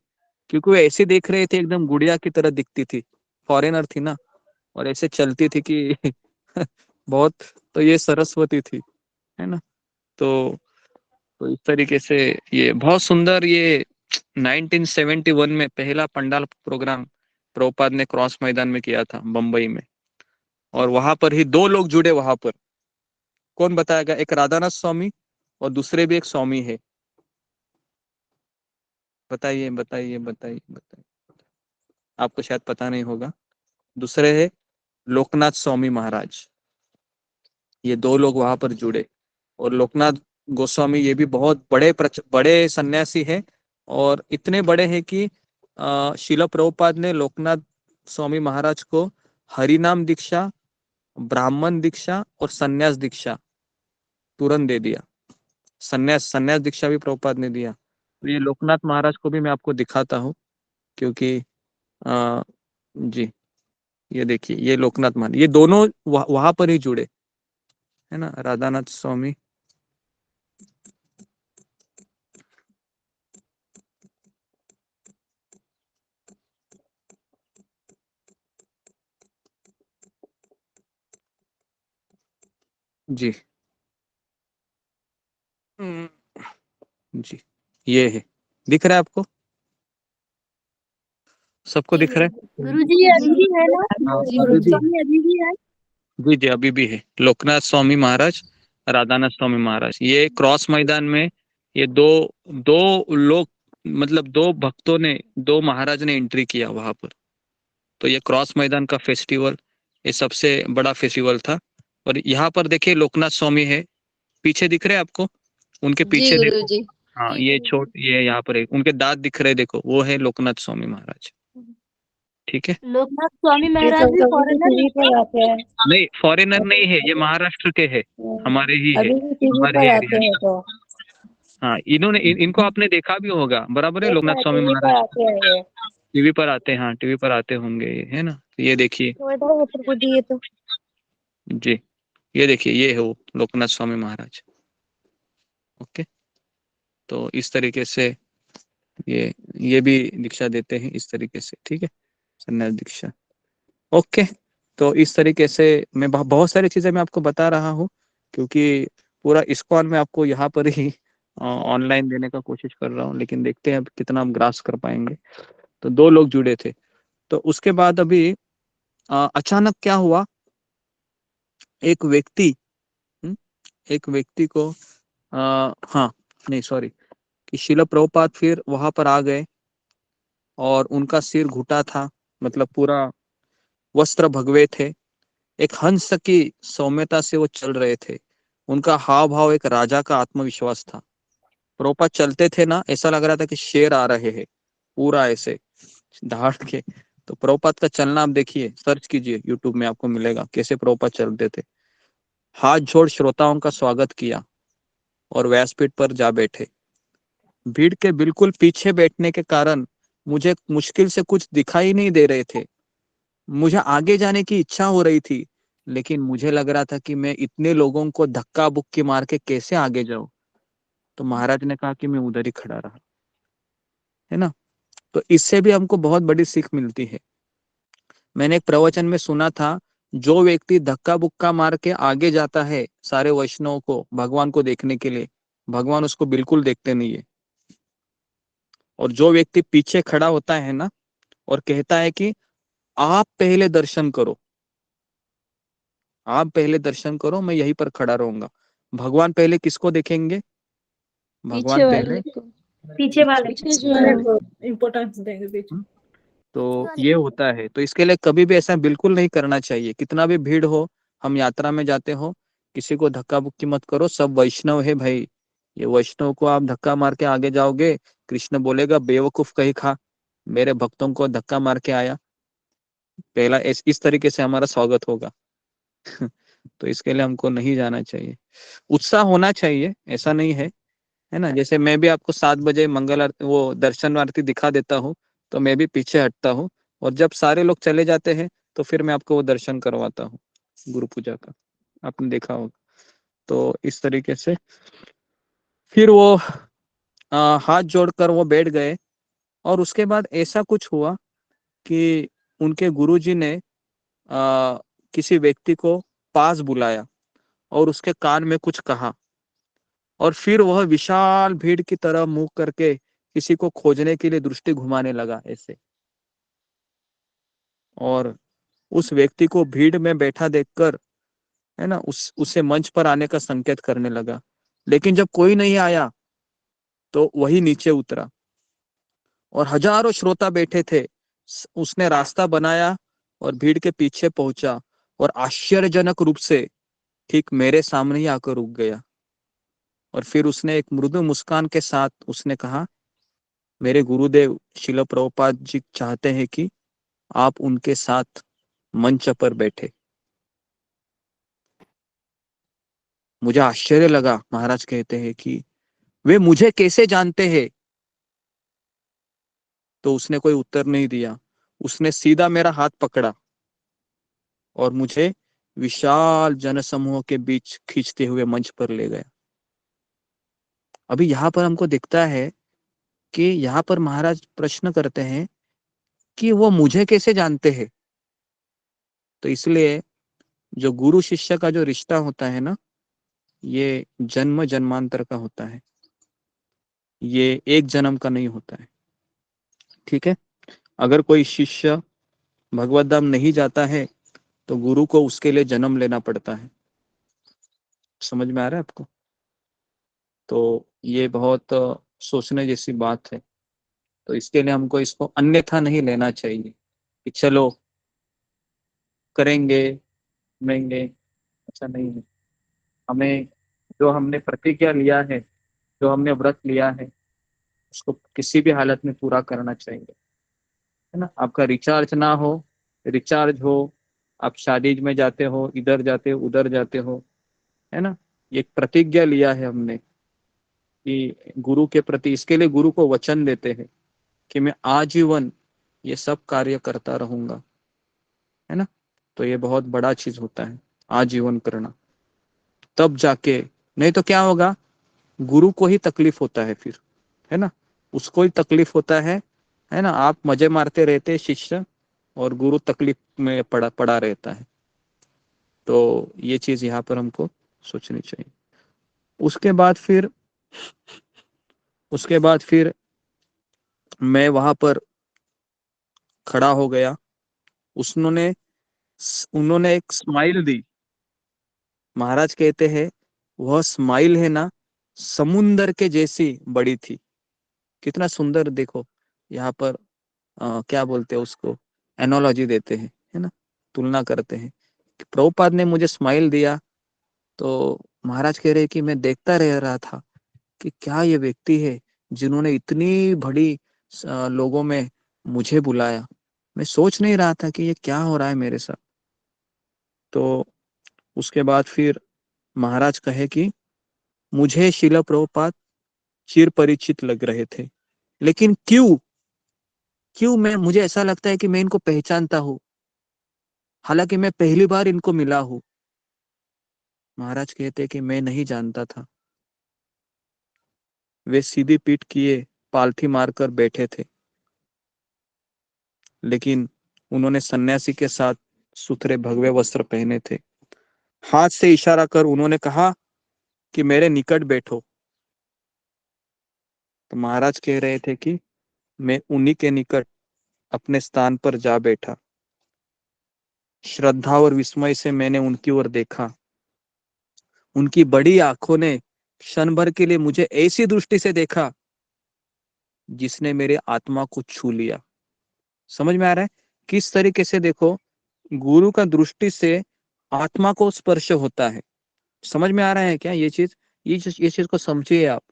क्योंकि वो ऐसे देख रहे थे, एकदम गुड़िया की तरह दिखती थी, फॉरेनर थी ना, और ऐसे चलती थी कि बहुत। तो ये सरस्वती थी, है ना। तो इस तरीके से ये बहुत सुंदर, ये 1971 में पहला पंडाल प्रोग्राम प्रभुपाद ने क्रॉस मैदान में किया था, बंबई में। और वहां पर ही दो लोग जुड़े वहां पर। कौन बताएगा? एक राधानाथ स्वामी और दूसरे भी एक स्वामी है। बताइए बताइए बताइए बताइए, आपको शायद पता नहीं होगा। दूसरे है लोकनाथ स्वामी महाराज। ये दो लोग वहां पर जुड़े। और लोकनाथ गोस्वामी ये भी बहुत बड़े सन्यासी हैं। और इतने बड़े हैं कि शिला प्रभुपाद ने लोकनाथ स्वामी महाराज को हरिनाम दीक्षा, ब्राह्मण दीक्षा और सन्यास दीक्षा तुरंत दे दिया। सन्यास दीक्षा भी प्रभुपाद ने दिया। तो ये लोकनाथ महाराज को भी मैं आपको दिखाता हूँ, क्योंकि जी, ये देखिए, ये लोकनाथ महाराज, ये दोनों वहां पर ही जुड़े, है ना, राधानाथ स्वामी। जी जी, ये है, दिख रहा है आपको? सबको दिख रहा है? गुरुजी ये अभी भी है ना? हाँ, ये अभी भी स्वामी अभी भी है? जी जी, अभी भी है। लोकनाथ स्वामी महाराज, राधानाथ स्वामी महाराज, ये क्रॉस मैदान में ये दो दो लोग, मतलब दो भक्तों ने, दो महाराज ने एंट्री किया वहां पर। तो ये क्रॉस मैदान का फेस्टिवल, ये सबसे बड़ा फेस्टिवल था। और यहाँ पर देखिए लोकनाथ स्वामी है, पीछे दिख रहे हैं आपको? उनके पीछे देखो। हाँ, ये यहाँ पर है, उनके दांत दिख रहे हैं, देखो, वो है लोकनाथ स्वामी महाराज। ठीक है। लोकनाथ स्वामी महाराज भी फॉरेनर है? नहीं, फॉरेनर नहीं है, ये महाराष्ट्र के है, हमारे ही है, हमारे ही एरिया। हाँ, इनको आपने देखा भी होगा, बराबर है, लोकनाथ स्वामी महाराज टीवी पर आते हैं। हाँ, टीवी पर आते होंगे ये, है ना। तो ये देखिए जी, ये देखिए, ये है वो लोकनाथ स्वामी महाराज। ओके, तो इस तरीके से ये भी दीक्षा देते हैं इस तरीके से, ठीक है, संन्यास दीक्षा। ओके, तो इस तरीके से मैं बहुत सारी चीजें मैं आपको बता रहा हूँ, क्योंकि पूरा इस्कॉन में आपको यहाँ पर ही ऑनलाइन देने का कोशिश कर रहा हूँ, लेकिन देखते हैं अब कितना हम ग्रास कर पाएंगे। तो दो लोग जुड़े थे। तो उसके बाद अभी अचानक क्या हुआ, एक व्यक्ति को हाँ, नहीं सॉरी, कि शिला प्रभुपाद फिर वहां पर आ गए और उनका सिर घुटा था, मतलब पूरा वस्त्र भगवे थे। एक हंस की सौम्यता से वो चल रहे थे। उनका हाव भाव एक राजा का आत्मविश्वास था। प्रभुपाद चलते थे ना, ऐसा लग रहा था कि शेर आ रहे हैं, पूरा ऐसे दहाड़ के। तो प्रभुपाद का चलना आप देखिए, सर्च कीजिए यूट्यूब में, आपको मिलेगा कैसे प्रभुपाद चलते थे। हाथ जोड़ श्रोताओं का स्वागत किया और व्यासपीठ पर जा बैठे। भीड़ के बिल्कुल पीछे बैठने के कारण मुझे मुश्किल से कुछ दिखाई नहीं दे रहे थे। मुझे आगे जाने की इच्छा हो रही थी, लेकिन मुझे लग रहा था कि मैं इतने लोगों को धक्का बुक्की मार के कैसे आगे जाऊं। तो महाराज ने कहा कि मैं उधर ही खड़ा रहा, है ना। तो इससे भी हमको बहुत बड़ी सीख मिलती है। मैंने एक प्रवचन में सुना था, जो व्यक्ति धक्का बुक्का मार के आगे जाता है सारे वैष्णवों को भगवान को देखने के लिए, भगवान उसको बिल्कुल देखते नहीं है। और जो व्यक्ति पीछे खड़ा होता है ना और कहता है कि आप पहले दर्शन करो, आप पहले दर्शन करो, मैं यहीं पर खड़ा रहूंगा। भगवान पहले किसको देखेंगे? भगवान पहले पीछे वाले जो इम्पोर्टेंस देंगे पीछे। तो ये होता है। तो इसके लिए कभी भी ऐसा बिल्कुल नहीं करना चाहिए। कितना भी भीड़ हो, हम यात्रा में जाते हो, किसी को धक्का बुक्की मत करो। सब वैष्णव है भाई, ये वैष्णव को आप धक्का मार के आगे जाओगे, कृष्ण बोलेगा बेवकूफ कहीं खा, मेरे भक्तों को धक्का मार के आया। पहला इस तरीके से हमारा स्वागत होगा। तो इसके लिए हमको नहीं जाना चाहिए। उत्साह होना चाहिए, ऐसा नहीं है ना। जैसे मैं भी आपको 7 बजे मंगल आरती, वो दर्शन आरती दिखा देता हूँ, तो मैं भी पीछे हटता हूँ, और जब सारे लोग चले जाते हैं तो फिर मैं आपको वो दर्शन करवाता हूँ गुरु पूजा का, आपने देखा होगा। तो इस तरीके से फिर वो हाथ जोड़कर वो बैठ गए। और उसके बाद ऐसा कुछ हुआ कि उनके गुरुजी ने किसी व्यक्ति को पास बुलाया और उसके कान में कुछ कहा, और फिर वह विशाल भीड़ की तरह मुंह करके किसी को खोजने के लिए दृष्टि घुमाने लगा ऐसे। और उस व्यक्ति को भीड़ में बैठा देखकर, है ना, उसे मंच पर आने का संकेत करने लगा। लेकिन जब कोई नहीं आया तो वही नीचे उतरा, और हजारों श्रोता बैठे थे। उसने रास्ता बनाया और भीड़ के पीछे पहुंचा, और आश्चर्यजनक रूप से ठीक मेरे सामने ही आकर रुक गया। और फिर उसने एक मृदु मुस्कान के साथ उसने कहा, मेरे गुरुदेव शिल प्रभुपाद जी चाहते हैं कि आप उनके साथ मंच पर बैठे। मुझे आश्चर्य लगा। महाराज कहते हैं कि वे मुझे कैसे जानते हैं? तो उसने कोई उत्तर नहीं दिया। उसने सीधा मेरा हाथ पकड़ा और मुझे विशाल जनसमूह के बीच खींचते हुए मंच पर ले गया। अभी यहाँ पर हमको दिखता है कि यहाँ पर महाराज प्रश्न करते हैं कि वो मुझे कैसे जानते हैं। तो इसलिए जो गुरु शिष्य का जो रिश्ता होता है ना, ये जन्म जन्मांतर का होता है, ये एक जन्म का नहीं होता है। ठीक है। अगर कोई शिष्य भगवत धाम नहीं जाता है तो गुरु को उसके लिए जन्म लेना पड़ता है। समझ में आ रहा है आपको? तो ये बहुत सोचने जैसी बात है। तो इसके लिए हमको इसको अन्यथा नहीं लेना चाहिए कि चलो करेंगे लेंगे, ऐसा नहीं है। हमें जो हमने प्रतिज्ञा लिया है, जो हमने व्रत लिया है, उसको किसी भी हालत में पूरा करना चाहिए, है ना। आपका रिचार्ज ना हो, रिचार्ज हो, आप शादी में जाते हो, इधर जाते हो, उधर जाते हो, है ना। ये एक प्रतिज्ञा लिया है हमने कि गुरु के प्रति, इसके लिए गुरु को वचन देते हैं कि मैं आजीवन ये सब कार्य करता रहूंगा, है ना। तो ये बहुत बड़ा चीज होता है आजीवन करना। तब जाके, नहीं तो क्या होगा, गुरु को ही तकलीफ होता है फिर, है ना, उसको ही तकलीफ होता है ना। आप मजे मारते रहते शिष्य, और गुरु तकलीफ में पड़ा पड़ा रहता है। तो ये चीज यहाँ पर हमको सोचनी चाहिए। उसके बाद फिर मैं वहां पर खड़ा हो गया। उसने उन्होंने एक स्माइल दी। महाराज कहते हैं वह स्माइल है ना, समुंदर के जैसी बड़ी थी। कितना सुंदर देखो। यहाँ पर क्या बोलते हैं उसको, एनोलॉजी देते हैं, है ना, तुलना करते हैं। प्रभुपाद ने मुझे स्माइल दिया तो महाराज कह रहे कि मैं देखता रह रहा था कि क्या ये व्यक्ति है जिन्होंने इतनी बड़ी लोगों में मुझे बुलाया। मैं सोच नहीं रहा था कि ये क्या हो रहा है मेरे साथ। तो उसके बाद फिर महाराज कहे कि मुझे शिला प्रभुपाद चिर परिचित लग रहे थे, लेकिन क्यों मुझे ऐसा लगता है कि मैं इनको पहचानता हूं, हालांकि मैं पहली बार इनको मिला हूं। महाराज कहते कि मैं नहीं जानता था। वे सीधी पीठ किए पालथी मारकर बैठे थे, लेकिन उन्होंने सन्यासी के साथ सुथरे भगवे वस्त्र पहने थे। हाथ से इशारा कर उन्होंने कहा कि मेरे निकट बैठो। तो महाराज कह रहे थे कि मैं उन्हीं के निकट अपने स्थान पर जा बैठा। श्रद्धा और विस्मय से मैंने उनकी ओर देखा। उनकी बड़ी आंखों ने क्षण भर के लिए मुझे ऐसी दृष्टि से देखा जिसने मेरे आत्मा को छू लिया। समझ में आ रहा है किस तरीके से? देखो, गुरु का दृष्टि से आत्मा को स्पर्श होता है। समझ में आ रहा है क्या ये चीज? ये चीज को समझिए आप।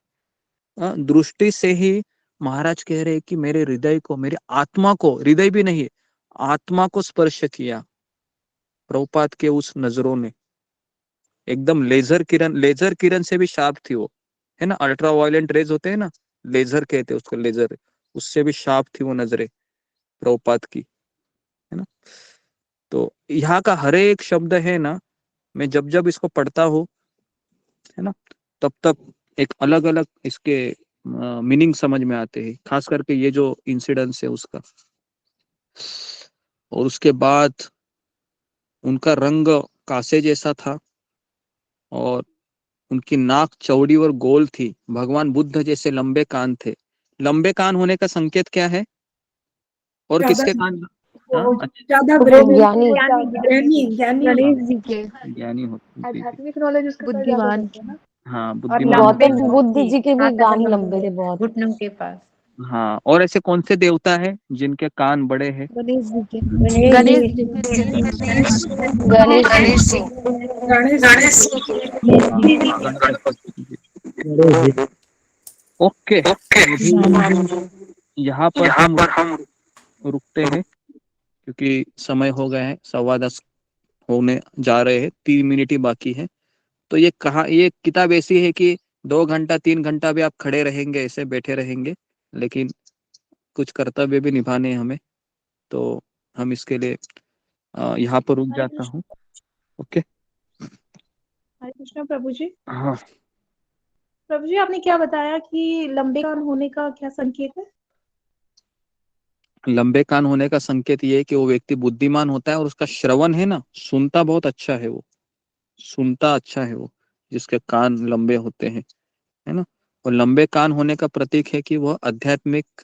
दृष्टि से ही महाराज कह रहे हैं कि मेरे हृदय को, मेरे आत्मा को, हृदय भी नहीं, आत्मा को स्पर्श किया प्रभुपाद के उस नजरों ने। एकदम लेजर किरण से भी शार्प थी वो, है ना। अल्ट्रा वायलेंट रेज होते हैं ना, लेजर कहते हैं उसको, लेजर, उससे भी शार्प थी वो नजरें प्रभुपाद की, है ना। तो यहाँ का हर एक शब्द है ना, मैं जब जब इसको पढ़ता हूँ, है ना, तब तब एक अलग अलग इसके मीनिंग समझ में आते हैं, खास करके ये जो इंसिडेंस है उसका। और उसके बाद उनका रंग कासे जैसा था और उनकी नाक चौड़ी और गोल थी। भगवान बुद्ध जैसे लंबे कान थे। लंबे कान होने का संकेत क्या है? और किसके कान? अच्छा, ज्ञानी गणेश जी के ज्ञानी होते जी। आध्यात्मिक नॉलेज उसका थोड़ा ज्यादा बुद्धिमान रहता है ना। हाँ, और बुद्धिमान। गौतम बुद्ध जी के भी कान लंबे थे बहुत। घुटनों के पास हाँ, और ऐसे कौन से देवता है जिनके कान बड़े हैं? गणेश जी के गणेश जी गणेश जी ओके, यहाँ पर हम रुकते हैं क्योंकि समय हो गया है, 10:15 होने जा रहे हैं, 3 मिनट ही बाकी है। तो ये किताब ऐसी है कि 2 घंटा 3 घंटा भी आप खड़े रहेंगे, ऐसे बैठे रहेंगे, लेकिन कुछ कर्तव्य भी निभाने हैं हमें। तो हम इसके लिए यहाँ पर रुक जाता हूँ। ओके। हरे कृष्णा प्रभु जी। हाँ, प्रभु जी, आपने क्या बताया कि लंबे कान होने का क्या संकेत है? लंबे कान होने का संकेत ये है कि वो व्यक्ति बुद्धिमान होता है और उसका श्रवण है ना, सुनता बहुत अच्छा है, वो सुनता अच्छा है वो, जिसके कान लंबे होते हैं, है ना। और लंबे कान होने का प्रतीक है कि वह आध्यात्मिक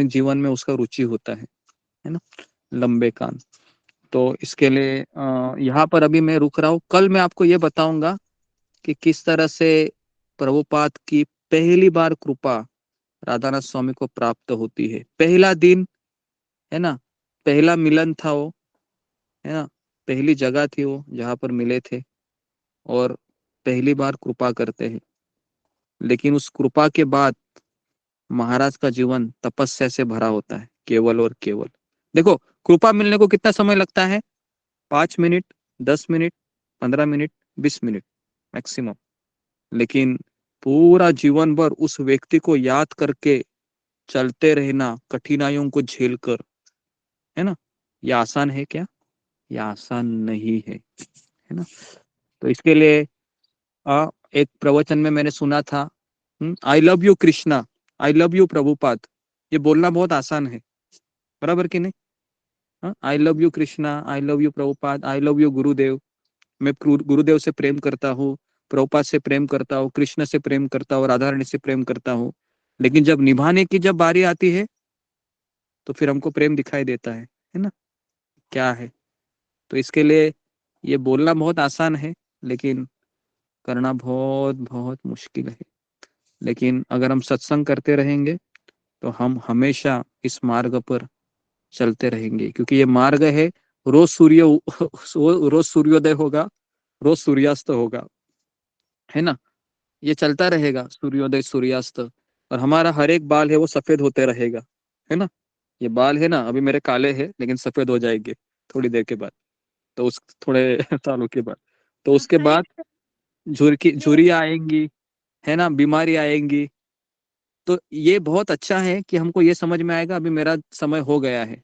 जीवन में उसका रुचि होता है ना, लंबे कान। तो इसके लिए यहाँ पर अभी मैं रुक रहा हूँ। कल मैं आपको ये बताऊंगा कि किस तरह से प्रभुपाद की पहली बार कृपा राधानाथ स्वामी को प्राप्त होती है। पहला दिन, है ना, पहला मिलन था वो, है ना, पहली जगह थी वो जहां पर मिले थे और पहली बार कृपा करते हैं। लेकिन उस कृपा के बाद महाराज का जीवन तपस्या से भरा होता है, केवल और केवल। देखो, कृपा मिलने को कितना समय लगता है? 5 minute, 10 minute, 15 minute, 20 minute maximum. लेकिन पूरा जीवन भर उस व्यक्ति को याद करके चलते रहना, कठिनाइयों को झेल कर, है ना, ये आसान है क्या? ये आसान नहीं है ना। तो इसके लिए एक प्रवचन में मैंने सुना था, I love you Krishna, I love you Prabhupada. ये बोलना बहुत आसान है, बराबर कि नहीं? I love you Krishna, I love you Prabhupada, I love you गुरुदेव। मैं गुरुदेव से प्रेम करता हूँ, प्रभुपाद से प्रेम करता हूँ, कृष्ण से प्रेम करता हूँ, राधा रानी से प्रेम करता हूँ। लेकिन जब निभाने की जब बारी आती है तो फिर हमको प्रेम दिखाई देता है ना, क्या है। तो इसके लिए ये बोलना बहुत आसान है, लेकिन करना बहुत बहुत मुश्किल है। लेकिन अगर हम सत्संग करते रहेंगे तो हम हमेशा इस मार्ग पर चलते रहेंगे, क्योंकि ये मार्ग है, रोज रोज सूर्योदय होगा, रोज सूर्यास्त होगा, है ना। ये चलता रहेगा, सूर्योदय सूर्यास्त। और हमारा हर एक बाल है वो सफेद होते रहेगा, है ना। ये बाल है ना, अभी मेरे काले हैं लेकिन सफेद हो जाएंगे थोड़ी देर के बाद, तो उस थोड़े सालों के बाद। तो उसके बाद झुर्रियाँ आएंगी, है ना, बीमारी आएंगी। तो ये बहुत अच्छा है कि हमको ये समझ में आएगा अभी मेरा समय हो गया है,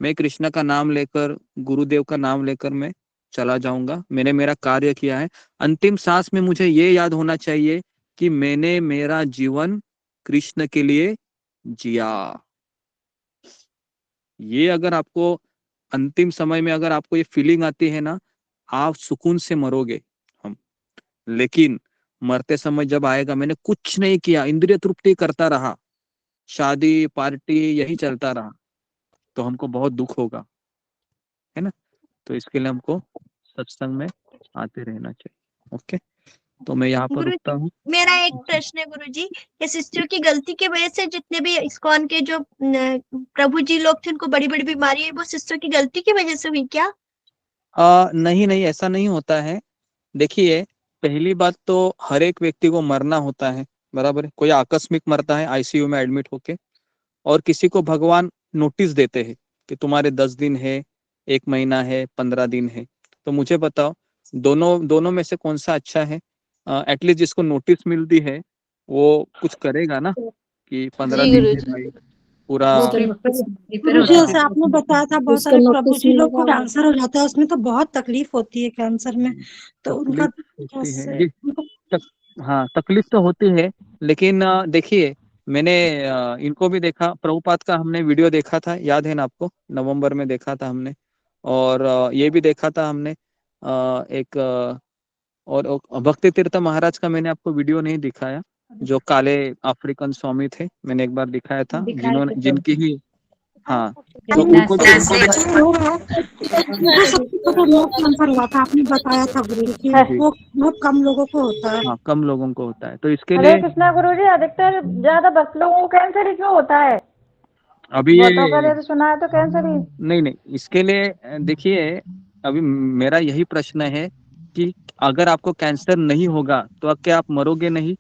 मैं कृष्ण का नाम लेकर, गुरुदेव का नाम लेकर मैं चला जाऊंगा, मैंने मेरा कार्य किया है। अंतिम सांस में मुझे ये याद होना चाहिए कि मैंने मेरा जीवन कृष्ण के लिए जिया। ये अगर आपको अंतिम समय में अगर आपको ये फीलिंग आती है ना, आप सुकून से मरोगे हम। लेकिन मरते समय जब आएगा मैंने कुछ नहीं किया, इंद्रिय तृप्ति करता रहा, शादी पार्टी यही चलता रहा, तो हमको बहुत दुख होगा, है ना। तो इसके लिए हमको सत्संग में आते रहना चाहिए। ओके, तो मैं यहाँ पर गुरु रुकता हूँ। मेरा एक प्रश्न है गुरुजी, ये शिष्यों की गलती की वजह से जितने भी इस्कॉन के जो प्रभु जी लोग थे उनको बड़ी बड़ी बीमारी है, वो शिष्यों की गलती की वजह से हुई क्या? नहीं नहीं, ऐसा नहीं होता है। देखिए, पहली बात तो हर एक व्यक्ति को मरना होता है, बराबर है। कोई आकस्मिक मरता है आईसीयू में एडमिट होके, और किसी को भगवान नोटिस देते हैं कि तुम्हारे 10 दिन है, 1 महीना है, 15 दिन है। तो मुझे बताओ, दोनों में से कौन सा अच्छा है? एटलीस्ट जिसको नोटिस मिलती है वो कुछ करेगा ना, कि 15 जी दिन गुरु है जी। भाई पूरा। वो तो प्रिपेयर गुरु हो जी जाते जैसे आपने बताया था बहुत उसको सारे प्रभु नोटिस जी लोग को मिलेगा। कैंसर हो जाता है, उसमें तो बहुत तकलीफ होती है कैंसर में, तो उनका तकलीफ होती है कैसे जी। हाँ, तकलीफ तो होती है, लेकिन देखिए, मैंने इनको भी देखा, प्रभुपाद का हमने वीडियो देखा था, याद है ना आपको, नवंबर में देखा था हमने। और ये भी देखा था हमने एक और भक्ति तीर्थ महाराज का मैंने आपको वीडियो नहीं दिखाया, जो काले अफ्रीकन स्वामी थे, मैंने एक बार दिखाया था, जिन्होंने जिनकी ही, हाँ, तो उनको उनको सबसे ज्यादा ब्लड कैंसर हुआ था, आपने बताया था गुरु जी कि जी, वो बहुत कम लोगों को होता है। हाँ, कम लोगों को होता है, तो इसके हरे लिए कृष्णा गुरु जी, अधिकतर ज्यादा भक्त लोगों को कैंसर ही क्यों होता है? अभी बहुतों का ये जैसे सुना है तो कैंसर ही। नहीं नहीं, इसके लिए देखिए, अभी मेरा यही प्रश्न है कि अगर आपको कैंसर नहीं होगा तो क्या आप मरोगे नहीं?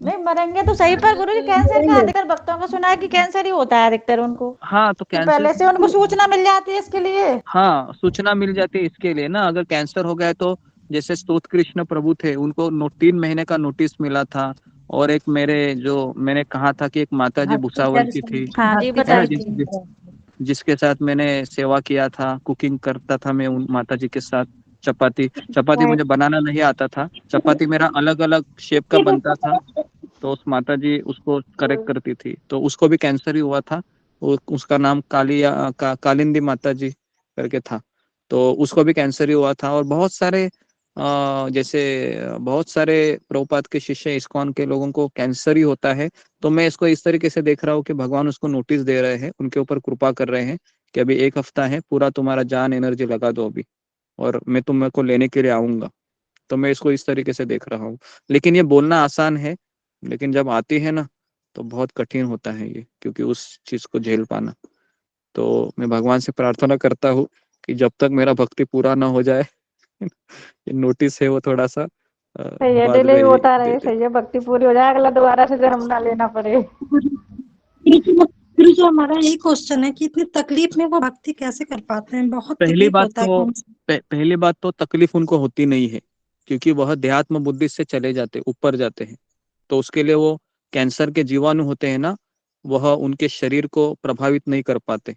नहीं मरेंगे तो सही, पर गुरु जी कैंसर का अधिकतर भक्तों को सुना है कि कैंसर ही होता है अधिकतर उनको, हाँ, तो कि कैंसर, पहले से उनको सूचना मिल जाती है इसके लिए। हाँ, सूचना मिल जाती है इसके लिए ना। अगर कैंसर हो गया है तो जैसे स्तोत्र कृष्ण प्रभु थे, उनको 3 महीने का नोटिस मिला था। और एक मेरे जो मैंने कहा था कि एक माता जी भुसावल की थी, हाँ जी है ना, बताइए। जिसके साथ मैंने सेवा किया था, कुकिंग करता था मैं उन माता जी के साथ। चपाती चपाती मुझे बनाना नहीं आता था, चपाती मेरा अलग अलग शेप का बनता था, तो उस माता जी उसको करेक्ट करती थी, तो उसको भी कैंसर ही हुआ था। उसका नाम कालिंदी माता जी करके था, तो उसको भी कैंसर ही हुआ था। और बहुत सारे जैसे बहुत सारे प्रभुपाद के शिष्य इस्कॉन के लोगों को कैंसर ही होता है। तो मैं इसको इस तरीके से देख रहा हूँ कि भगवान उसको नोटिस दे रहे हैं, उनके ऊपर कृपा कर रहे हैं कि अभी 1 हफ्ता है, पूरा तुम्हारा जान एनर्जी लगा दो अभी, और मैं तुमको लेने के लिए आऊंगा। तो मैं इसको इस तरीके से देख रहा हूँ। लेकिन ये बोलना आसान है, लेकिन जब आती है ना तो बहुत कठिन होता है ये, क्योंकि उस चीज को झेल पाना। तो मैं भगवान से प्रार्थना करता हूँ कि जब तक मेरा भक्ति पूरा ना हो जाए ये नोटिस है वो थोड़ा सा सही है, बाद डिले में ही ही होता दे रहे, दे। सही है, भक्ति पूरी हो जाए, अगला दोबारा से जन्म ना लेना पड़े। गुरु जी हमारा यही क्वेश्चन है कि इतनी तकलीफ में वो भक्ति कैसे कर पाते हैं, बहुत पहली तकलीफ बात होता है तो कैंसर। पहली बात तो तकलीफ उनको होती नहीं है, क्योंकि वह देहात्म बुद्धि से चले जाते, ऊपर जाते हैं। तो उसके लिए वो कैंसर के जीवाणु होते हैं ना, वह उनके शरीर को प्रभावित नहीं कर पाते।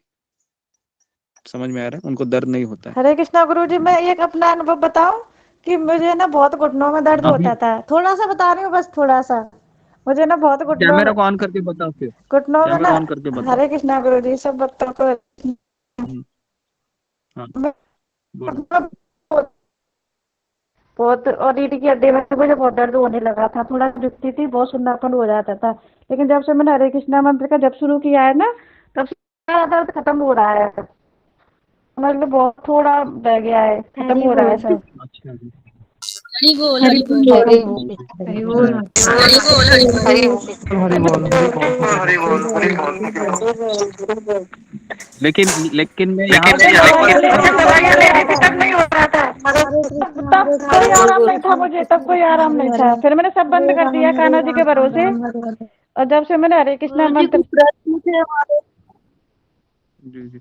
समझ में आ रहा है? उनको दर्द नहीं होता है। हरे कृष्णा गुरु जी, मैं एक अपना अनुभव बताऊं कि मुझे ना बहुत घुटनों में दर्द अभी होता था, थोड़ा सा बता रही हूँ बस, थोड़ा सा। मुझे ना बहुत घुटनों कैमरा में को ऑन करके बताओ, फिर घुटनों में ना, कैमरा ऑन करके बताओ। हरे कृष्णा गुरु जी, सब भक्तों को हाँ, बोलो। बहुत, और रीढ़ की हड्डी में मुझे बहुत दर्द होने लगा था, थोड़ा दुखती थी, बहुत सुन्नापन हो जाता था। लेकिन जब से मैंने हरे कृष्णा मंत्र का जब शुरू किया है ना, तब से सारा दर्द खत्म हो रहा है, मतलब बहुत थोड़ा रह गया है, खत्म हो रहा है सब। अच्छा जी। हरि बोल हरि हरि बोल बोल। हरि बोल हरि बोल। हरि बोल हरि बोल। लेकिन मैं यहाँ मुझे दवाइयाँ ले रही थी तब नहीं हो रहा था, हरे कृष्णा तब हरे कोई कृष्णा आराम नहीं था मुझे, तब कोई आराम नहीं था। फिर मैंने सब बंद कर दिया कान्हा जी के भरोसे, और जब से मैंने हरे कृष्णा मंत्र। जी जी।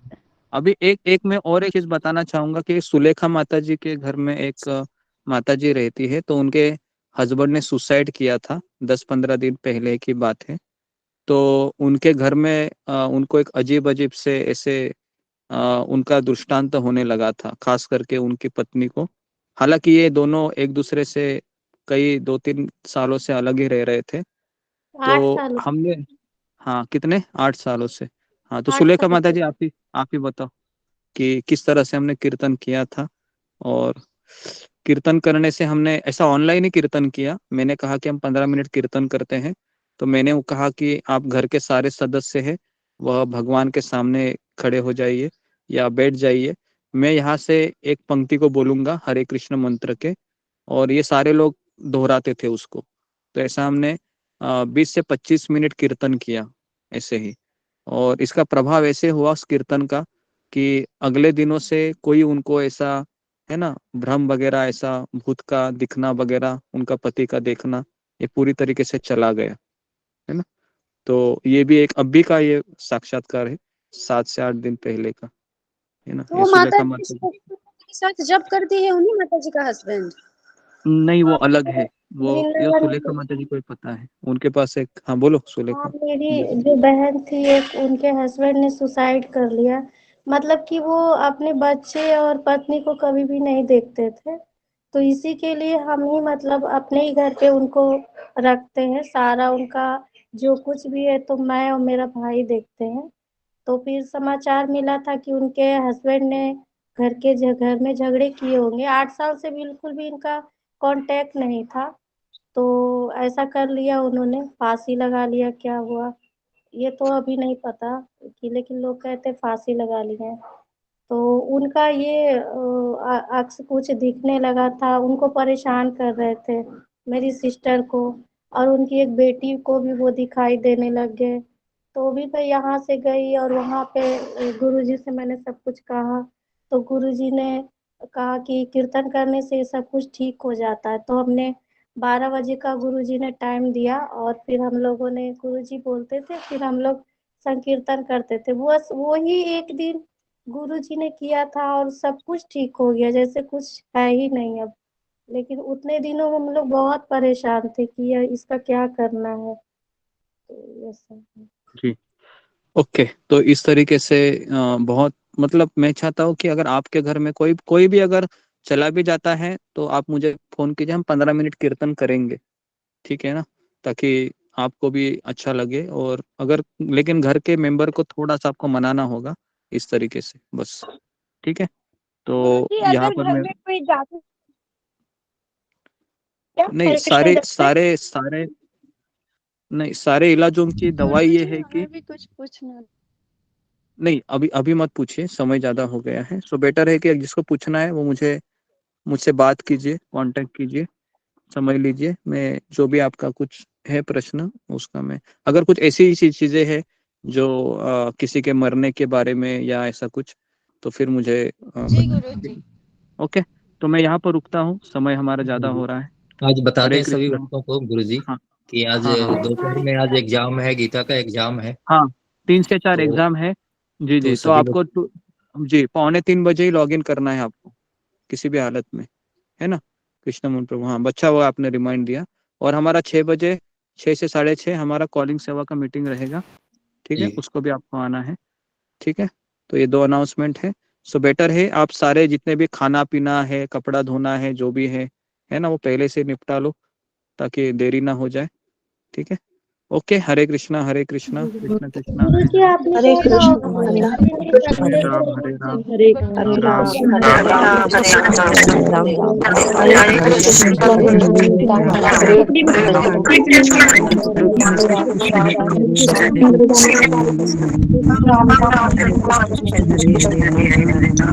अभी एक एक मैं और एक चीज बताना चाहूंगा कि सुलेखा माता जी के घर में एक माता जी रहती है, तो उनके हस्बैंड ने सुसाइड किया था 10-15 दिन पहले की बात है। तो उनके घर में उनको एक अजीब अजीब से ऐसे उनका दृष्टांत होने लगा था, खास करके उनकी पत्नी को। हालांकि ये दोनों एक दूसरे से कई 2-3 सालों से अलग ही रह रहे थे। 8 तो साल हमने, हाँ कितने, 8 सालों से। हाँ, तो 8 सुलेखा साल माता जी आप ही बताओ कि किस तरह से हमने कीर्तन किया था। और कीर्तन करने से हमने ऐसा ऑनलाइन ही कीर्तन किया। मैंने कहा कि हम 15 मिनट कीर्तन करते हैं, तो मैंने वो कहा कि आप घर के सारे सदस्य हैं वह भगवान के सामने खड़े हो जाइए या बैठ जाइए। मैं यहाँ से एक पंक्ति को बोलूंगा हरे कृष्ण मंत्र के, और ये सारे लोग दोहराते थे उसको। तो ऐसा हमने 20 से 25 मिनट कीर्तन किया ऐसे ही। और इसका प्रभाव ऐसे हुआ उस कीर्तन का कि अगले दिनों से कोई उनको ऐसा, है ना, भ्रम वगैरह, ऐसा भूत का दिखना वगैरह, उनका पति का देखना, ये पूरी तरीके से चला गया, है ना। तो ये भी एक अभी का ये साक्षात्कार है, 7 से 8 दिन पहले का, है ना। तो ये वो माता सुलेखा जी माता जी, के साथ जब करती है उन्हीं माता जी का हस्बैंड। नहीं वो अलग है। वो ये सुलेखा वृंदावन माता जी को ही पता है, उनके पास एक, हाँ बोलो हाँ, सुलेखा। मेरी जो बहन थी एक, उनके हस्बैंड ने सुसाइड कर लिया। मतलब कि वो अपने बच्चे और पत्नी को कभी भी नहीं देखते थे, तो इसी के लिए हम ही मतलब अपने ही घर पे उनको रखते हैं। सारा उनका जो कुछ भी है तो मैं और मेरा भाई देखते हैं। तो फिर समाचार मिला था कि उनके हस्बैंड ने घर में झगड़े किए होंगे। 8 साल से बिल्कुल भी इनका कांटेक्ट नहीं था, तो ऐसा कर लिया उन्होंने, फांसी लगा लिया। क्या हुआ ये तो अभी नहीं पता कि, लेकिन लोग कहते फांसी लगा ली है। तो उनका ये अक्स कुछ दिखने लगा था, उनको परेशान कर रहे थे मेरी सिस्टर को, और उनकी एक बेटी को भी वो दिखाई देने लग गए। तो भी मैं यहाँ से गई और वहाँ पे गुरुजी से मैंने सब कुछ कहा, तो गुरुजी ने कहा कि कीर्तन करने से ये सब कुछ ठीक हो जाता है। तो हमने 12 बजे का गुरुजी ने टाइम दिया, और फिर हम लोगों ने, गुरुजी बोलते थे, फिर हम लोग संकीर्तन करते थे। बस वही एक दिन गुरुजी ने किया था और सब कुछ ठीक हो गया, जैसे कुछ है ही नहीं अब। लेकिन उतने दिनों में हम लोग बहुत परेशान थे कि ये इसका क्या करना है। तो ये सब है। जी, ओके। तो इस तरीके से बहुत, मतलब मैं चाहता हूँ कि अगर आपके घर में कोई कोई भी अगर चला भी जाता है तो आप मुझे फोन कीजिए, हम 15 मिनट कीर्तन करेंगे, ठीक है ना, ताकि आपको भी अच्छा लगे। और अगर, लेकिन घर के मेंबर को थोड़ा सा आपको मनाना होगा इस तरीके से, बस, ठीक है। तो गुरुजी यहाँ अगर पर घर मैं, में कोई जादू क्या नहीं हरे कृष्ण सारे जपते सारे सारे नहीं, सारे इलाजों की दवाई ये गुरुजी है कि, हमें भी कुछ पूछना। नहीं अभी अभी मत पूछिए, समय ज्यादा हो गया है। सो बेटर है कि जिसको पूछना है वो मुझसे बात कीजिए, कांटेक्ट कीजिए, समझ लीजिए। मैं जो भी आपका कुछ है प्रश्न, उसका मैं, अगर कुछ ऐसी ऐसी चीजें हैं जो किसी के मरने के बारे में या ऐसा कुछ, तो फिर मुझे जी बताइए, ठीक गुरुजी। है? ओके, तो मैं यहाँ पर रुकता हूँ, समय हमारा ज्यादा हो रहा है। आज बता हरे दें सभी कृष्णा। भक्तों को गुरुजी हाँ कि आज हाँ हाँ दोपहर में आज एग्जाम है, गीता का एग्जाम है। हाँ, 3 से 4 तो एग्जाम है। जी तो जी, तो सभी आपको जी 2:45 बजे ही लॉग इन करना है आपको, किसी भी हालत में, है ना। कृष्णमूर्ति प्रभु, हाँ बच्चा हुआ, आपने रिमाइंड दिया। और हमारा 6 बजे, 6 से 6:30 हमारा कॉलिंग सेवा का मीटिंग रहेगा, ठीक है, जी उसको भी आपको आना है, ठीक है। तो ये 2 अनाउंसमेंट है। सो बेटर है आप सारे जितने भी खाना पीना है, कपड़ा धोना है, जो भी है ना, वो पहले से निपटा लो ताकि देरी ना हो जाए, ठीक है। ओके, हरे कृष्णा कृष्णा कृष्णा हरे गुरुजी हरे, आपने हरे कहा था कृष्ण और हरे शादी नहीं हरे करते कृष्ण राम तो हरे राम, हरे राम कृष्ण राम हरे हरे हरे, कृष्ण हरे राम हरे, राम हरे हरे कृष्ण कृष्ण हरे हरे कृष्ण कृष्ण हरे हरे कृष्ण राम हरे कृष्ण कृष्ण कृष्ण हरे हरे कृष्ण हरे राम कृष्ण हरे हरे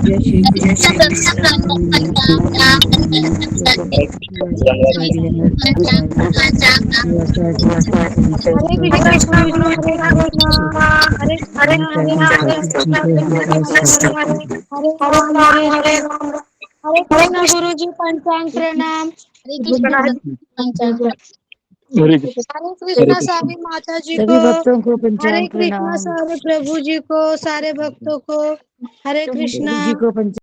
जय श्री कृष्ण राम हरे कृष्णा गुरुजी, हरे कृष्णा, हरे कृष्णा, हरे कृष्णा, कृष्ण कृष्ण हरे हरे, हरे राम, हरे राम। हरे कृष्णा गुरुजी, पंचांग प्रणाम। हरे कृष्णा पंचांग प्रणाम। हरे कृष्ण हरे हरे कृष्णा कृष्ण। सारी माता जी को, सभी भक्तों को हरे पंचांग कृष्णा प्रणाम। सारे प्रभु जी को, सारे भक्तों को हरे प्रभु कृष्णा। जी को पंचांग